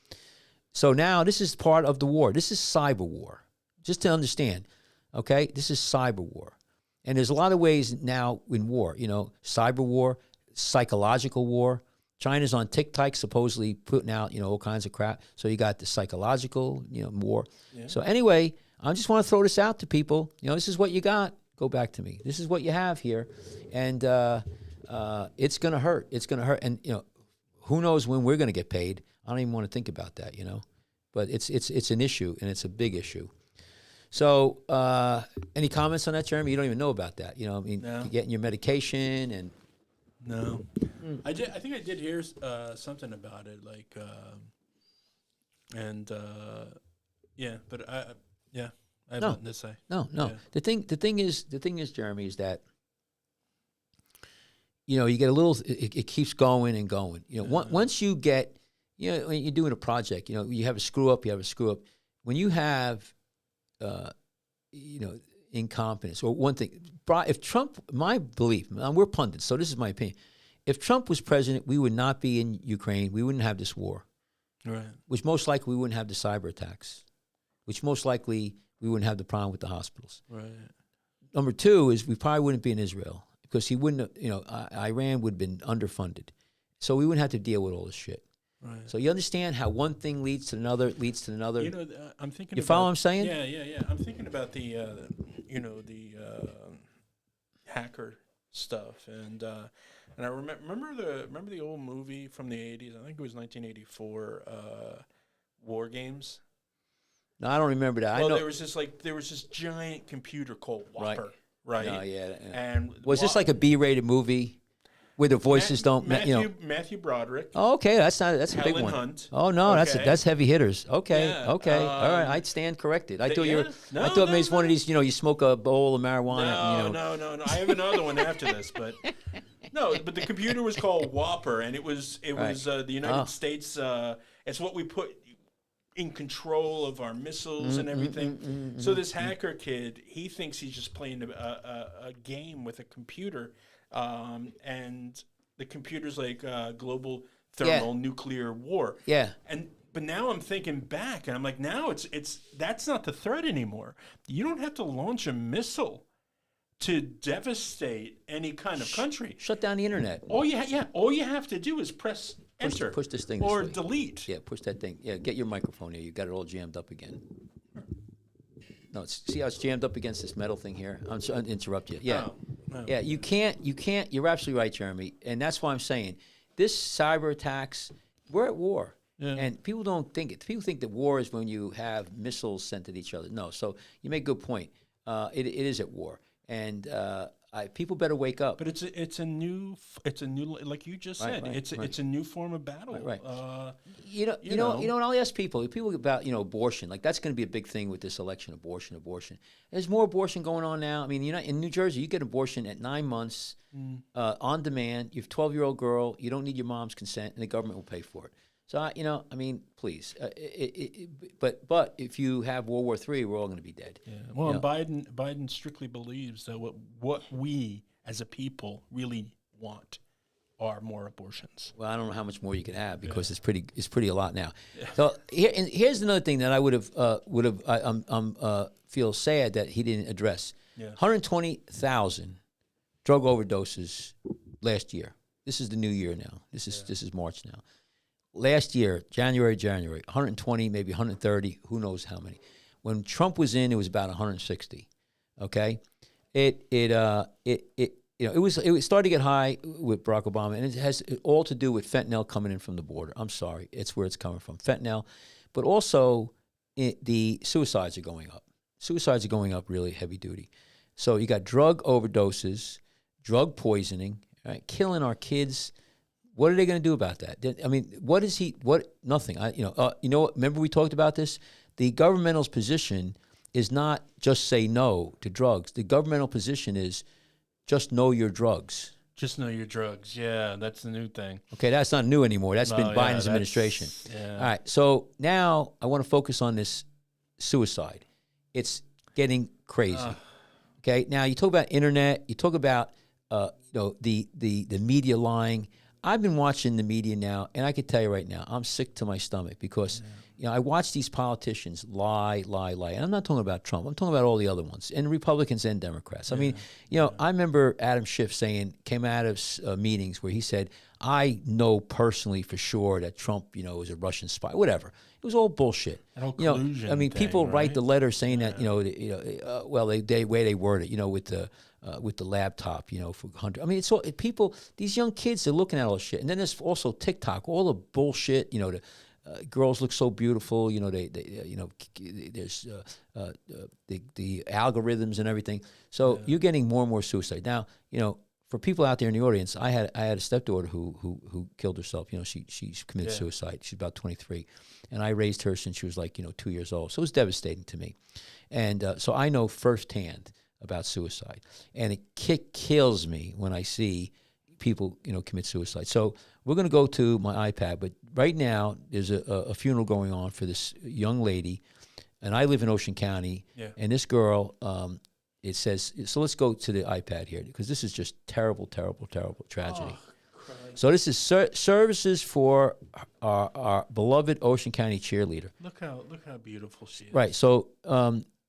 So now this is part of the war. This is cyber war. Just to understand, okay? This is cyber war, and there's a lot of ways now in war. Cyber war, psychological war. China's on TikTok supposedly putting out all kinds of crap. So you got the psychological war. Yeah. So anyway, I just want to throw this out to people. This is what you got. Go back to me. This is what you have here, and it's going to hurt. It's going to hurt, and who knows when we're going to get paid? I don't even want to think about that. But it's an issue, and it's a big issue. So any comments on that, Jeremy? You don't even know about that. No. Getting your medication and. No, I think I did hear something about it, like, but I have nothing to say. No. Yeah. The thing is, Jeremy, is that you get a little. It keeps going and going. Once you get, when you're doing a project, you have a screw up. When you have, incompetence, or one thing. If Trump, my belief, we're pundits, so this is my opinion. If Trump was president, we would not be in Ukraine. We wouldn't have this war. Right. Which most likely we wouldn't have the cyber attacks. Which most likely we wouldn't have the problem with the hospitals. Right. Number two is we probably wouldn't be in Israel because he wouldn't have, Iran would have been underfunded. So we wouldn't have to deal with all this shit. Right. So you understand how one thing leads to another, I'm thinking. You follow what I'm saying? Yeah. I'm thinking about the hacker stuff, and I remember the old movie from the 80s. I think it was 1984, War Games. No, I don't remember that. Well, I know there was this giant computer called Whopper, right? No, yeah. And Was this like a B-rated movie where the voices don't, Matthew Broderick. Oh, okay, that's a big Helen one. Hunt. Oh no, Okay. that's heavy hitters. Okay, Yeah, okay, all right. I'd stand corrected. I thought you were. No, I thought maybe it's no. one of these. You smoke a bowl of marijuana. No. I have another one after this, but but the computer was called Whopper, and it was the United States. It's what we put in control of our missiles and everything. So this hacker kid, he thinks he's just playing a game with a computer, and the computer's like global thermal nuclear war. Yeah. But now I'm thinking back, and I'm like, now it's that's not the threat anymore. You don't have to launch a missile to devastate any kind of country. Shut down the internet. All you have to do is press enter, push this thing or this way. delete. Yeah, push that thing. Yeah, get your microphone here. You got it all jammed up again. No, see how it's jammed up against this metal thing here? I'm sorry to interrupt you. Yeah. No. Yeah, you can't, you're absolutely right, Jeremy. And that's why I'm saying this cyber attacks, we're at war. Yeah. And people don't think it. People think that war is when you have missiles sent at each other. No, so you make a good point. It is at war. And people better wake up. But it's a new like you just said. It's a new form of battle. Right. You know, and I'll ask people about abortion. Like that's going to be a big thing with this election. Abortion. There's more abortion going on now. I mean, in New Jersey, you get abortion at 9 months on demand. You have a 12-year-old girl. You don't need your mom's consent, and the government will pay for it. So I mean, please. But if you have World War III, we're all going to be dead. Yeah. Well, and Biden strictly believes that what we as a people really want are more abortions. Well, I don't know how much more you could have because it's pretty a lot now. Yeah. So here's another thing that I would have feel sad that he didn't address. Yeah. 120,000 drug overdoses last year. This is the new year now. This is March now. Last year, January, 120, maybe 130, who knows how many. When Trump was in, it was about 160. Okay, it started to get high with Barack Obama, and it has all to do with fentanyl coming in from the border. I'm sorry, it's where it's coming from, fentanyl, but also the suicides are going up. Suicides are going up really heavy duty. So you got drug overdoses, drug poisoning, right, killing our kids. What are they going to do about that? I mean, nothing. Remember we talked about this? The governmental position is not just say no to drugs. The governmental position is just know your drugs. Just know your drugs. Yeah, that's the new thing. Okay, that's not new anymore. That's been Biden's administration. Yeah. All right, so now I want to focus on this suicide. It's getting crazy. Okay, now you talk about internet. You talk about the media lying. I've been watching the media now, and I can tell you right now, I'm sick to my stomach because, I watch these politicians lie. And I'm not talking about Trump. I'm talking about all the other ones, and Republicans and Democrats. I mean, I remember Adam Schiff came out of meetings where he said, I know personally for sure that Trump, was a Russian spy, whatever. It was all bullshit. Collusion I mean, thing, people write right? the letter saying that, the way they word it, with the laptop, for 100. I mean, it's all people. These young kids, they're looking at all this shit, and then there's also TikTok, all the bullshit. The girls look so beautiful. There's the algorithms and everything. So you're getting more and more suicide now. For people out there in the audience, I had a stepdaughter who killed herself. She committed suicide. She's about 23, and I raised her since she was 2 years old. So it was devastating to me, and so I know firsthand about suicide, and it kills me when I see people commit suicide. So we're going to go to my iPad, but right now there's a funeral going on for this young lady, and I live in Ocean County, and this girl, it says, so let's go to the iPad here because this is just terrible tragedy. So this is services for our beloved Ocean County cheerleader. Look how beautiful she is. Right. So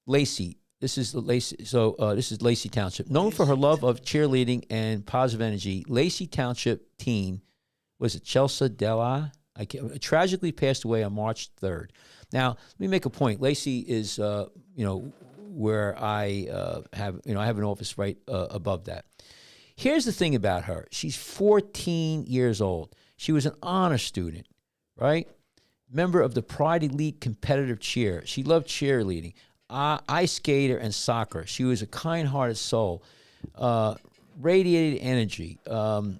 Lacey. This is Lacey. So this is Lacey Township, known for her love of cheerleading and positive energy. Lacey Township teen, was it Chelsea Della? Tragically passed away on March 3rd. Now let me make a point. Lacey is, where I have, I have an office right above that. Here's the thing about her. She's 14 years old. She was an honor student, right? Member of the Pride Elite competitive cheer. She loved cheerleading, ice skater, and soccer. She was a kind-hearted soul, radiated energy, and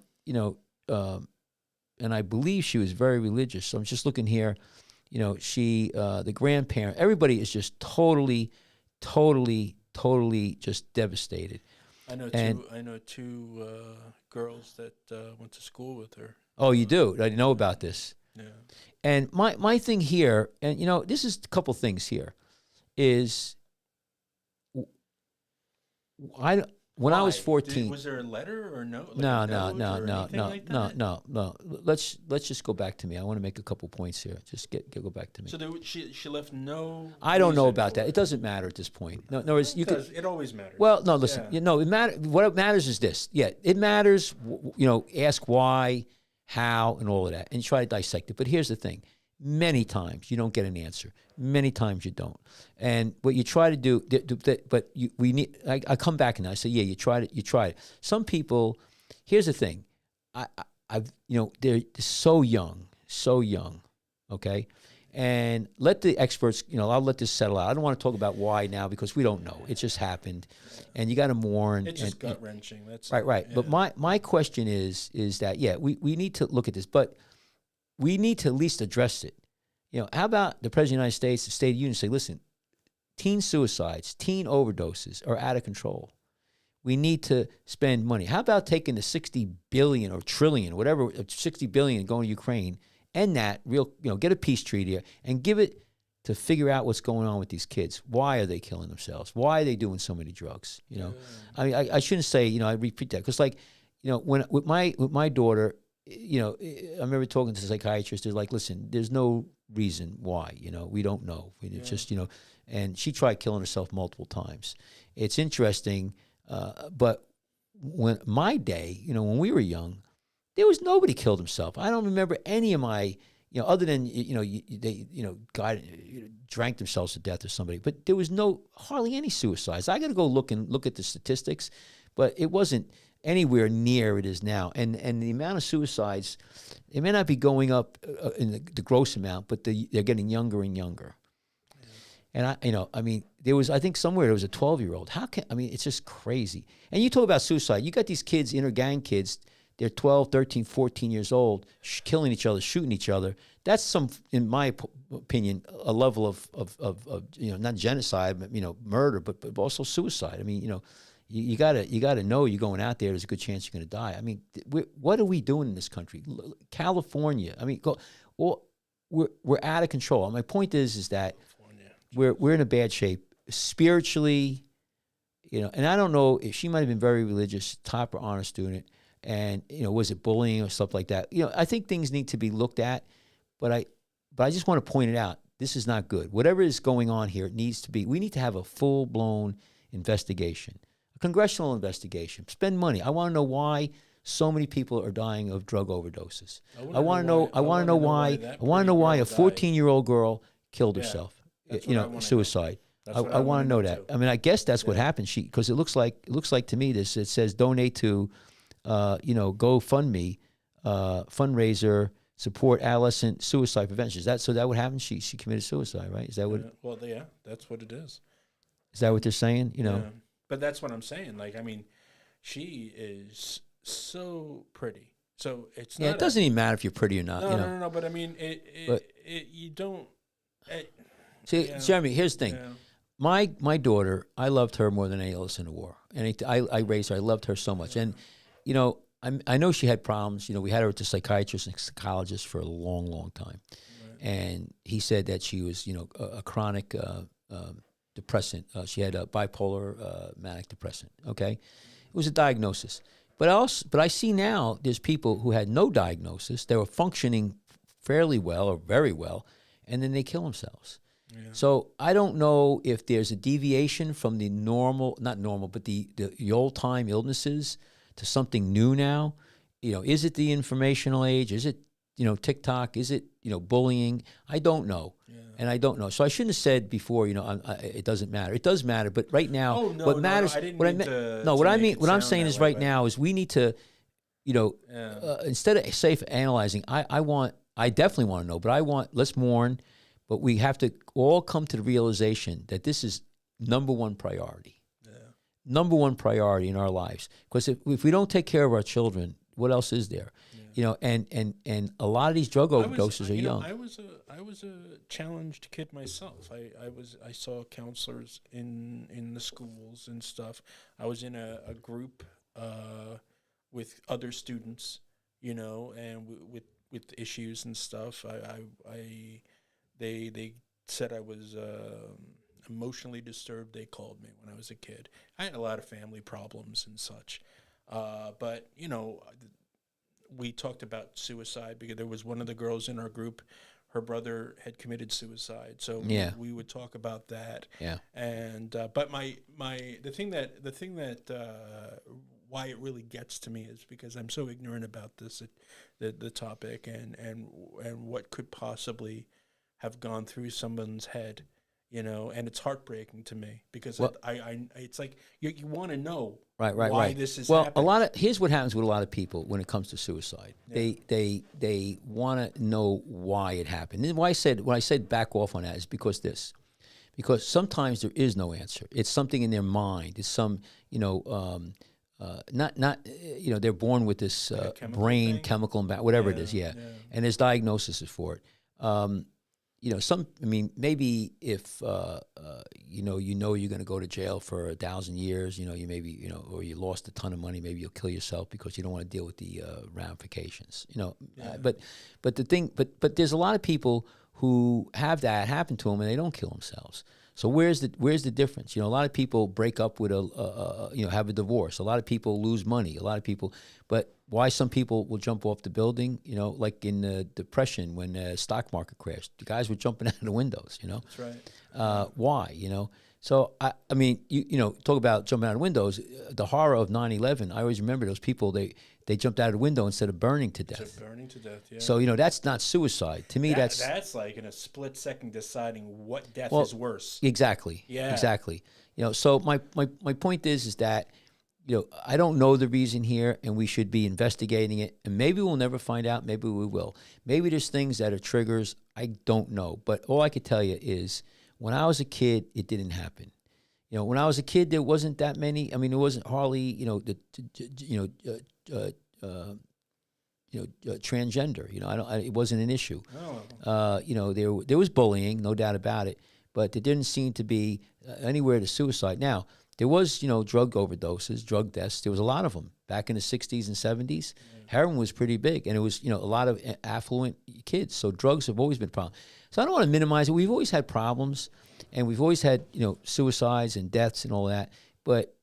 I believe she was very religious. So I'm just looking here. She, the grandparent, everybody is just totally just devastated. I know two girls that went to school with her. Oh, you do? I know about this. Yeah. And my thing here, and this is a couple things here, is when I was 14. Was there a letter or no? Like No. Let's just go back to me. I want to make a couple points here. Just go back to me. So she left no. I don't know about that. It doesn't matter at this point. No, it always matters. Well, no, listen. Yeah. It matter. What matters is this. Yeah, it matters. Ask why, how, and all of that, and try to dissect it. But here's the thing: many times you don't get an answer. Many times you don't. And what you try to do, but we need. I come back and I say, yeah, you tried it. You tried it. Some people. Here's the thing: they're so young, okay. And let the experts, I'll let this settle out. I don't want to talk about why now because we don't know. It just happened, and you got to mourn. It's just gut wrenching. That's right. Yeah. But my question is that we need to look at this, but we need to at least address it. How about the President of the United States, the State of the Union, say, listen, teen suicides, teen overdoses are out of control. We need to spend money. How about taking the 60 billion or trillion, whatever, 60 billion going to Ukraine, end that get a peace treaty and give it to figure out what's going on with these kids. Why are they killing themselves? Why are they doing so many drugs? I mean, I shouldn't say, I repeat that because when with my daughter, I remember talking to the psychiatrist. They're like, listen, there's no reason why, we don't know. It's just, and she tried killing herself multiple times. It's interesting. But when my day, when we were young, there was nobody killed himself. I don't remember any of my, other than, God drank themselves to death or somebody, but there was hardly any suicides. I got to go look at the statistics, but it wasn't anywhere near it is now. And the amount of suicides, it may not be going up in the gross amount, but they're getting younger and younger. Yeah. And I think somewhere there was a 12-year-old. It's just crazy. And you talk about suicide. You got these kids, inner gang kids, they're 12, 13, 14 years old, killing each other, shooting each other. That's in my opinion, a level of not genocide, but, murder, but also suicide. I mean, you gotta know you're going out there. There's a good chance you're going to die. I mean, what are we doing in this country? California. I mean, we're out of control. My point is that we're in a bad shape spiritually. And I don't know if she might have been very religious, top or honor student, and was it bullying or stuff like that? I think things need to be looked at, but I just want to point it out. This is not good. Whatever is going on here, we need to have a full-blown investigation. A congressional investigation. Spend money. I want to know why so many people are dying of drug overdoses. I want to know why a 14-year-old girl killed herself. Suicide. I want to know that. Too. I mean, I guess that's what happened. Because it looks like to me this. It says donate to, GoFundMe, fundraiser, support adolescent suicide prevention. So that what happened? She committed suicide, right? Is that what? Well, yeah, that's what it is. Is that what they're saying? Yeah. But that's what I'm saying. She is so pretty. So it's not. Yeah, it doesn't even matter if you're pretty or not. No. But I mean, you don't. See, Jeremy, here's the thing. Yeah. My daughter, I loved her more than any of us in the war, and I raised her. I loved her so much, and I know she had problems. We had her with the psychiatrist and psychologist for a long, long time, right. And he said that she was, a chronic depressant. She had a bipolar manic depressant. Okay, it was a diagnosis. But I see now there's people who had no diagnosis. They were functioning fairly well or very well, and then they kill themselves. Yeah. So I don't know if there's a deviation from the not normal, but the old time illnesses to something new now. Is it the informational age? Is it TikTok? Is it bullying? I don't know. And I don't know. So I shouldn't have said before, it doesn't matter. It does matter, but right now, Oh, no, what no, matters. I didn't what mean I to- no, to what I make mean, it what I'm sound saying that is way, right but- now is we need to, instead of safe analyzing, I definitely want to know, but let's mourn, but we have to all come to the realization that this is number one priority. Number one priority in our lives, because if we don't take care of our children, what else is there? And a lot of these drug overdoses are young. I was a challenged kid myself. I saw counselors in the schools and stuff. I was in a group with other students, and with issues and stuff. They said I was emotionally disturbed. They called me when I was a kid. I had a lot of family problems and such, but we talked about suicide because there was one of the girls in our group, her brother had committed suicide. So we would talk about that. Yeah. And but the thing that why it really gets to me is because I'm so ignorant about this, the topic and what could possibly have gone through someone's head. And it's heartbreaking to me because I it's like you want to know why this is happening. Here's what happens with a lot of people when it comes to suicide. Yeah. They want to know why it happened. And when I said back off on that is because sometimes there is no answer. It's something in their mind. It's some they're born with this brain chemical imbalance, whatever it is. Yeah. And there's diagnoses for it. Maybe if you're going to go to jail for 1,000 years, or you lost a ton of money, maybe you'll kill yourself because you don't want to deal with the ramifications. But there's a lot of people who have that happen to them and they don't kill themselves. So where's the difference? A lot of people break up with have a divorce. A lot of people lose money. A lot of people, but why some people will jump off the building? Like in the Depression when the stock market crashed, the guys were jumping out of the windows. That's right. Why? So I mean, talk about jumping out of windows. The horror of 9/11. I always remember those people. They jumped out of the window instead of burning to death. Yeah. So that's not suicide. To me, that's like in a split second deciding what death is worse. Exactly. Yeah. Exactly. So my point is that I don't know the reason here, and we should be investigating it. And maybe we'll never find out. Maybe we will. Maybe there's things that are triggers. I don't know. But all I could tell you is when I was a kid, it didn't happen. When I was a kid, there wasn't that many. I mean, there wasn't hardly, transgender. It wasn't an issue. Oh. There was bullying, no doubt about it, but there didn't seem to be anywhere to suicide. Now, there was, drug overdoses, drug deaths. There was a lot of them back in the 60s and 70s. Heroin was pretty big, and it was, a lot of affluent kids. So drugs have always been a problem. So I don't want to minimize it. We've always had problems, and we've always had, suicides and deaths and all that. But,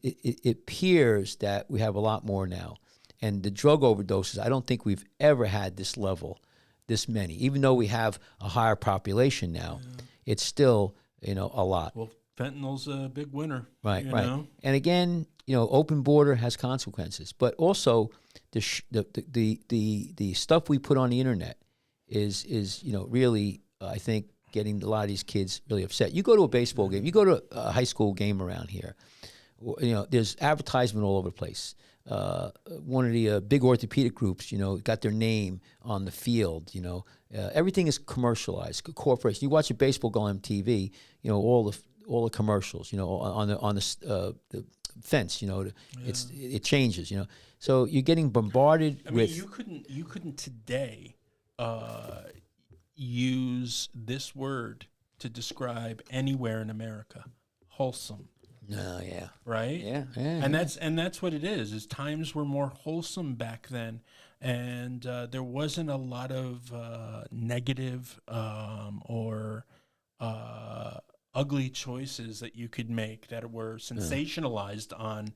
it appears that we have a lot more now. And the drug overdoses, I don't think we've ever had this level, this many. Even though we have a higher population now, it's still, a lot. Well, fentanyl's a big winner. Right. know? And again, open border has consequences. But also, the stuff we put on the internet is really, I think, getting a lot of these kids really upset. You go to a baseball game, you go to a high school game around here, there's advertisement all over the place. One of the big orthopedic groups, got their name on the field. Everything is commercialized. Corporation. You watch a baseball game on TV. All the commercials. On the fence. It changes. So you're getting bombarded with. You couldn't today use this word to describe anywhere in America. Wholesome. No, yeah. Right? Yeah. And that's what it is times were more wholesome back then, and there wasn't a lot of negative or ugly choices that you could make that were sensationalized on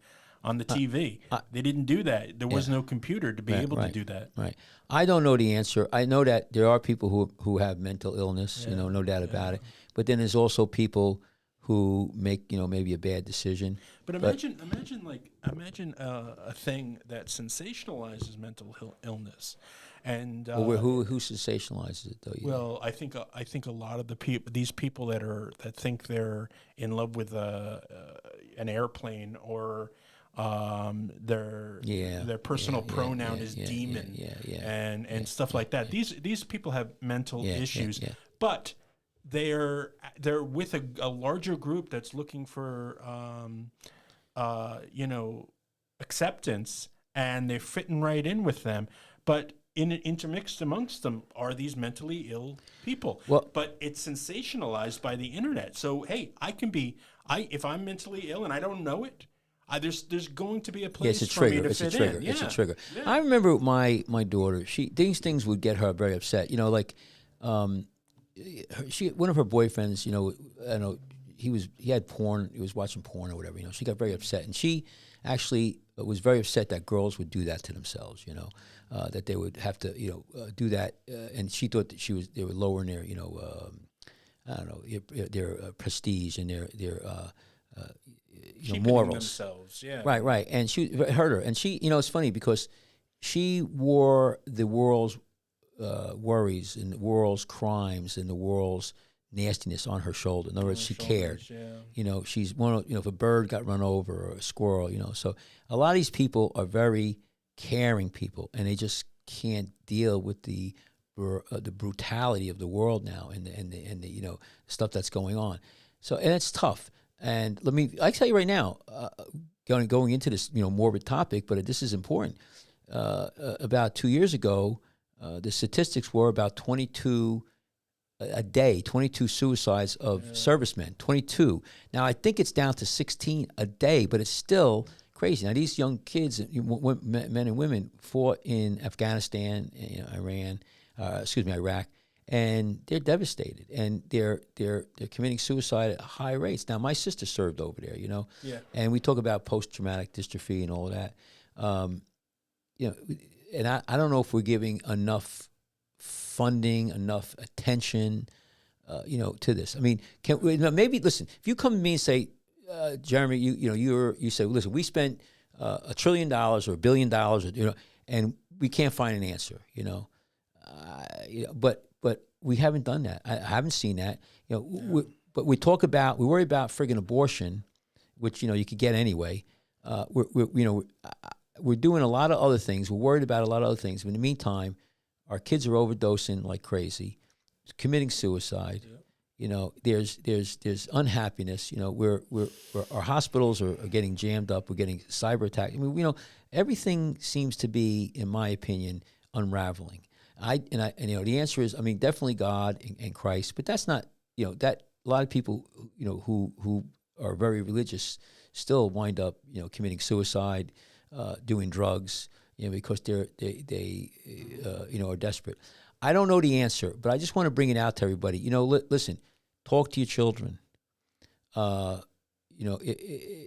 the TV. They didn't do that. There was no computer to be able to do that. Right. I don't know the answer. I know that there are people who have mental illness, no doubt about it. But then there's also people who make maybe a bad decision. But imagine a thing that sensationalizes mental illness, and Well, who sensationalizes it though? well, I think a lot of these people that think they're in love with an airplane, or their personal pronoun is demon, and stuff like that. These people have mental issues, but they're with a larger group that's looking for acceptance, and they're fitting right in with them. But intermixed amongst them are these mentally ill people. Well, but it's sensationalized by the internet. So hey, if I'm mentally ill and I don't know it, there's going to be a place for me to fit in. It's a trigger. Yeah. I remember my daughter. These things would get her very upset. One of her boyfriends. I know he had porn. He was watching porn or whatever. She got very upset, and she actually was very upset that girls would do that to themselves. That they would have to do that, and she thought that they were lowering their I don't know their prestige and their morals. Themselves, yeah. Right. And it hurt her. And she, it's funny because she wore the world's worries and the world's crimes and the world's nastiness on her shoulder. In other words, she cared. Yeah. She's if a bird got run over or a squirrel, so a lot of these people are very caring people, and they just can't deal with the brutality of the world now and the stuff that's going on. So, and it's tough. And I tell you right now, going into this morbid topic, but this is important. About 2 years ago, the statistics were about 22 a day, 22 suicides of servicemen, 22. Now I think it's down to 16 a day, but it's still crazy. Now these young kids, men and women, fought in Afghanistan, Iraq. And they're devastated, and they're committing suicide at high rates. Now, my sister served over there, and we talk about post-traumatic dystrophy and all of that. And I don't know if we're giving enough funding, enough attention, to this. I mean, maybe listen. If you come to me and say, Jeremy, you say, well, listen, we spent $1 trillion or $1 billion, and we can't find an answer, but we haven't done that. I haven't seen that. But we worry about friggin' abortion, which you could get anyway. We're doing a lot of other things. We're worried about a lot of other things. But in the meantime, our kids are overdosing like crazy, committing suicide. There's unhappiness. Our hospitals are getting jammed up. We're getting cyber attacked. I mean, everything seems to be, in my opinion, unraveling. The answer is, definitely God and Christ, but that's not, that a lot of people, who are very religious still wind up, committing suicide, doing drugs, because they are desperate. I don't know the answer, but I just want to bring it out to everybody. Listen, talk to your children.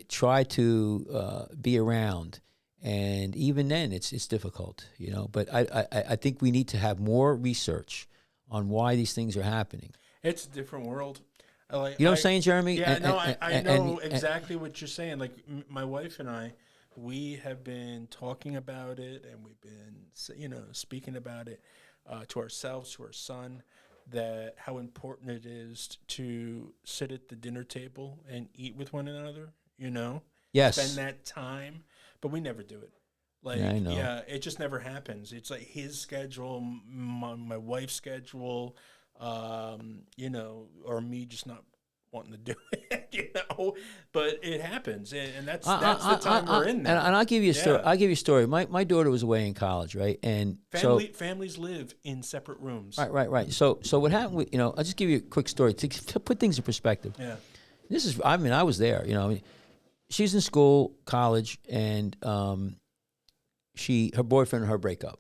Try to be around. And even then, it's difficult, But I think we need to have more research on why these things are happening. It's a different world. You know what I'm saying, Jeremy? Yeah, I know exactly what you're saying. Like my wife and I, we have been talking about it, and we've been, speaking about it to ourselves, to our son, that how important it is to sit at the dinner table and eat with one another. Yes. Spend that time. But we never do it. I know. Yeah, it just never happens. It's like his schedule, my wife's schedule, or me just not wanting to do it, But it happens, and that's the time we're in now. And I'll give you a story. I'll give you a story. My daughter was away in college, right? And families live in separate rooms. Right. So what happened? I'll just give you a quick story to put things in perspective. Yeah. This is. I was there. She's in school, college, and her boyfriend and her break up,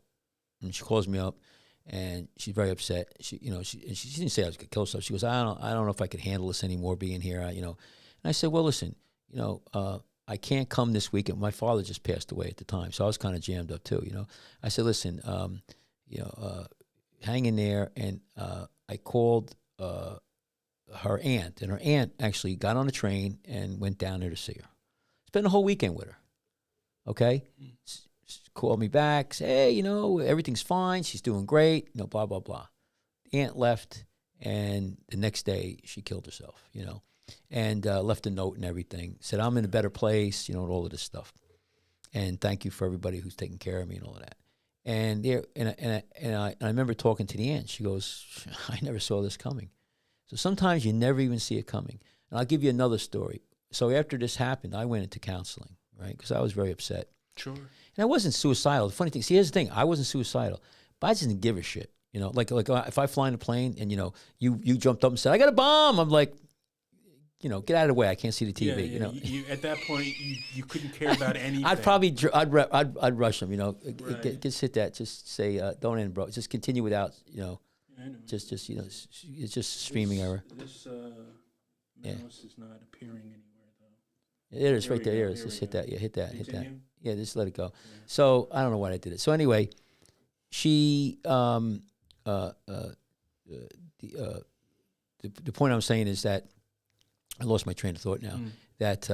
and she calls me up, and she's very upset. She didn't say I was gonna kill herself. She goes, I don't know if I could handle this anymore being here. And I said, well, listen, I can't come this weekend. My father just passed away at the time, so I was kind of jammed up too. I said, listen, hang in there, and I called her aunt, and her aunt actually got on a train and went down there to see her. Spent the whole weekend with her. Okay, called me back. Said, hey, everything's fine. She's doing great. Blah blah blah. The aunt left, and the next day she killed herself. And left a note and everything. Said, I'm in a better place. And all of this stuff. And thank you for everybody who's taking care of me and all of that. And I remember talking to the aunt. She goes, I never saw this coming. So sometimes you never even see it coming. And I'll give you another story. So after this happened, I went into counseling, right? Because I was very upset. Sure. And I wasn't suicidal. The funny thing, here's the thing. I wasn't suicidal, but I just didn't give a shit. Like if I fly in a plane and, you jumped up and said, I got a bomb. I'm like, get out of the way. I can't see the TV. Yeah. You at that point, you couldn't care about anything. I'd rush them. Right. Just hit that. Just say, don't end, bro. Just continue without, I know. just it's just streaming error. This mouse is not appearing anywhere though. It is There right we there. go, There it is. there Just we hit go. that. Yeah, hit that. Hit that. Continue? Yeah, just let it go. Yeah. So I don't know why I did it. So anyway, she the point I'm saying is that I lost my train of thought now. That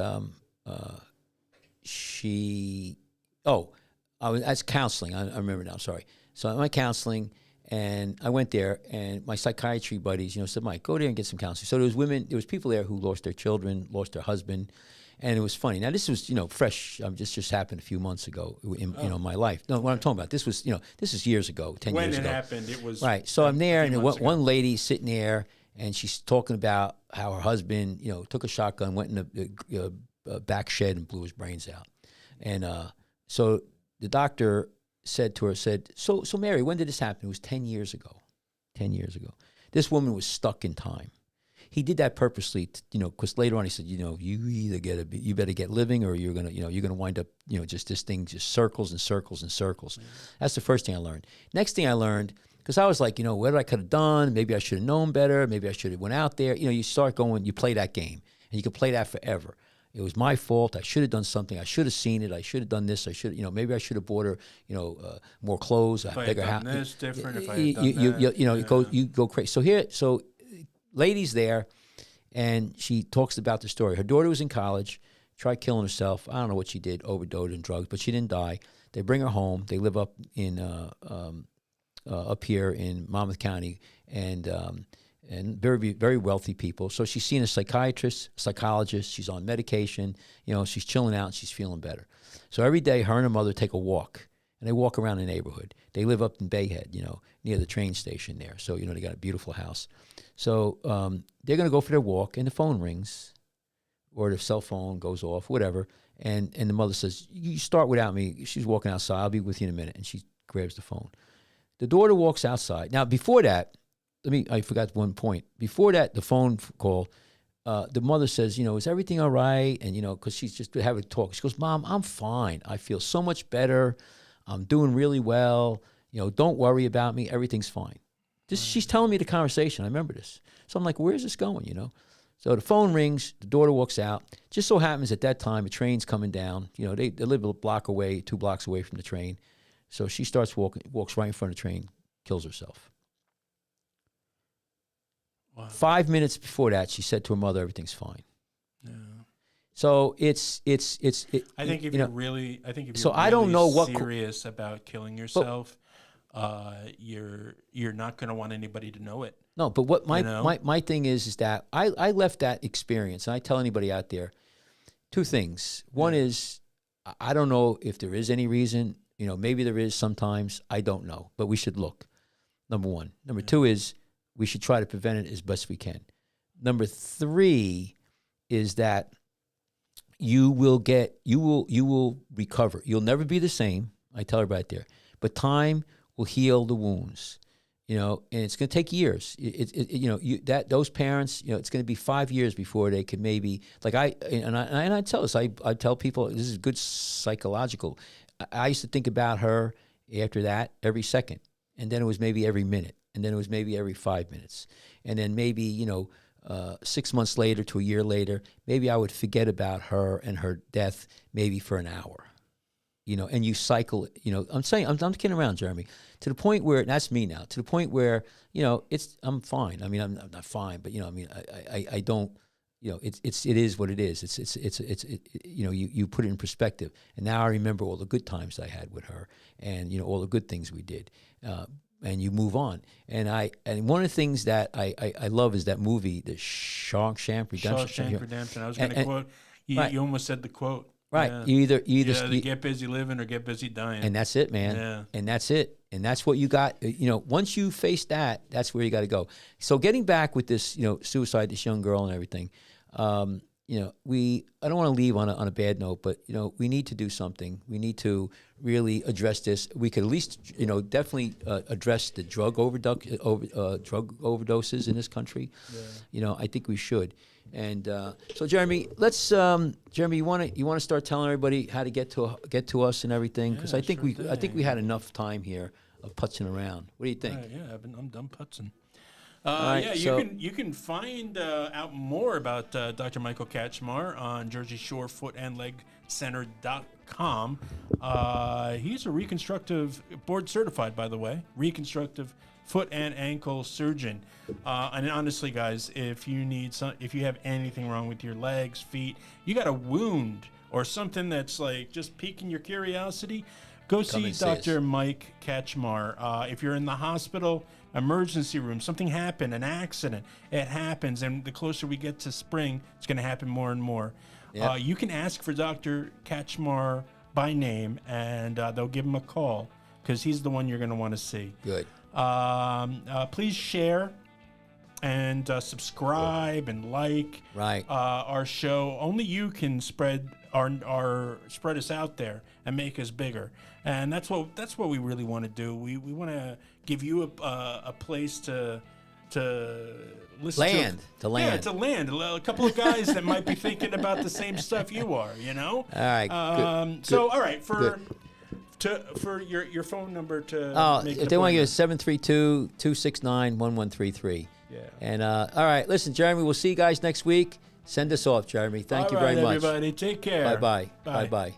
that's counseling. I remember now. Sorry. So I'm at counseling, and I went there, and my psychiatry buddies, said, Mike, go there and get some counseling. So there was people there who lost their children, lost their husband, and it was funny. Now this was, fresh. This just happened a few months ago in my life. No, what I'm talking about, this was, this is years ago, 10 years ago. When it happened, it was right. So I'm there, and months ago. one lady sitting there, and she's talking about how her husband, took a shotgun, went in the back shed and blew his brains out. And so the doctor said to her, so Mary, when did this happen? It was 10 years ago. 10 years ago. This woman was stuck in time. He did that purposely, because later on he said, you either you better get living, or you're gonna wind up, just this thing just circles and circles and circles. Mm-hmm. That's the first thing I learned. Next thing I learned, because I was like, what I could have done, maybe I should have known better, maybe I should have went out there. You start going, you play that game, and you can play that forever. It was my fault. I should have done something. I should have seen it. I should have done this. I should, maybe I should have bought her, more clothes, a bigger house. If I had done this different, if I had done that. You go crazy. So lady's there, and she talks about the story. Her daughter was in college, tried killing herself. I don't know what she did, overdosed on drugs, but she didn't die. They bring her home. They live up in up here in Monmouth County, and very, very wealthy people. So she's seen a psychiatrist, psychologist. She's on medication. She's chilling out, and she's feeling better. So every day, her and her mother take a walk, and they walk around the neighborhood. They live up in Bayhead, near the train station there. So, they got a beautiful house. So they're going to go for their walk, and the phone rings, or the cell phone goes off, whatever. And the mother says, you start without me. She's walking outside. I'll be with you in a minute. And she grabs the phone. The daughter walks outside. Now, before that, I forgot one point. Before that, the phone call, the mother says, is everything all right? And, because she's just having a talk. She goes, Mom, I'm fine. I feel so much better. I'm doing really well. Don't worry about me. Everything's fine. She's telling me the conversation. I remember this. So I'm like, where's this going, So the phone rings. The daughter walks out. Just so happens at that time, a train's coming down. They live a block away, 2 blocks away from the train. So she starts walks right in front of the train, kills herself. Wow. 5 minutes before that, she said to her mother, everything's fine. Yeah. So I think if you're really serious about killing yourself, you're not going to want anybody to know it. No, but what my thing is that I left that experience, and I tell anybody out there, 2 things. One is, I don't know if there is any reason. Maybe there is sometimes. I don't know, but we should look. Number 1. Number 2 is, we should try to prevent it as best we can. Number 3 is that you will recover. You'll never be the same. I tell her right there, but time will heal the wounds. And it's going to take years. Those parents, it's going to be 5 years before they could maybe, like I tell this. I tell people, this is good psychological. I used to think about her after that every second, and then it was maybe every minute, and then it was maybe every 5 minutes, and then maybe 6 months later to a year later, maybe I would forget about her and her death maybe for an hour. and you cycle, I'm saying, I'm kidding around, Jeremy, to the point where, and that's me now, to the point where, I'm fine. I mean, I'm not fine, but, I don't, it is what it is. You put it in perspective. And now I remember all the good times I had with her and, all the good things we did. And you move on. And one of the things that I love is that movie, the Shawshank Redemption. Shawshank Redemption. I was going to quote, right. You almost said the quote. Right. Yeah. You either get busy living or get busy dying. And that's it, man. Yeah. And that's it. And that's what you got. Once you face that, that's where you got to go. So getting back with this, suicide, this young girl and everything, I don't want to leave on a bad note, but, we need to do something. We need to really address this. We could at least, definitely address the drug overdoses in this country. Yeah. I think we should. And so, Jeremy, let's Jeremy, you want to start telling everybody how to get to us and everything, because I think we had enough time here of putzing around. What do you think? I'm done putzing. Right, you can find out more about Dr. Michael Kachmar on JerseyShoreFootAndLegCenter.com. He's a reconstructive, board certified, by the way, reconstructive foot and ankle surgeon. And honestly, guys, if you have anything wrong with your legs, feet, you got a wound or something that's like just piquing your curiosity, go see Dr. Mike Kachmar. If you're in the hospital, emergency room, something happened, an accident, it happens, and the closer we get to spring, it's going to happen more and more. Yep. You can ask for Dr. Kachmar by name, and they'll give him a call, because he's the one you're going to want to see. Good. Please share and subscribe and like our show. Only you can spread spread us out there and make us bigger, and that's what we really want to do. We want to give you a place to listen to land. Yeah, to land. A couple of guys that might be thinking about the same stuff you are. All right. Good. So all right for your phone number to make if they want to give us 732-269-1133. Yeah. And all right, listen, Jeremy, we'll see you guys next week. Send us off, Jeremy. Thank you very much. Everybody, take care. Bye-bye. Bye-bye.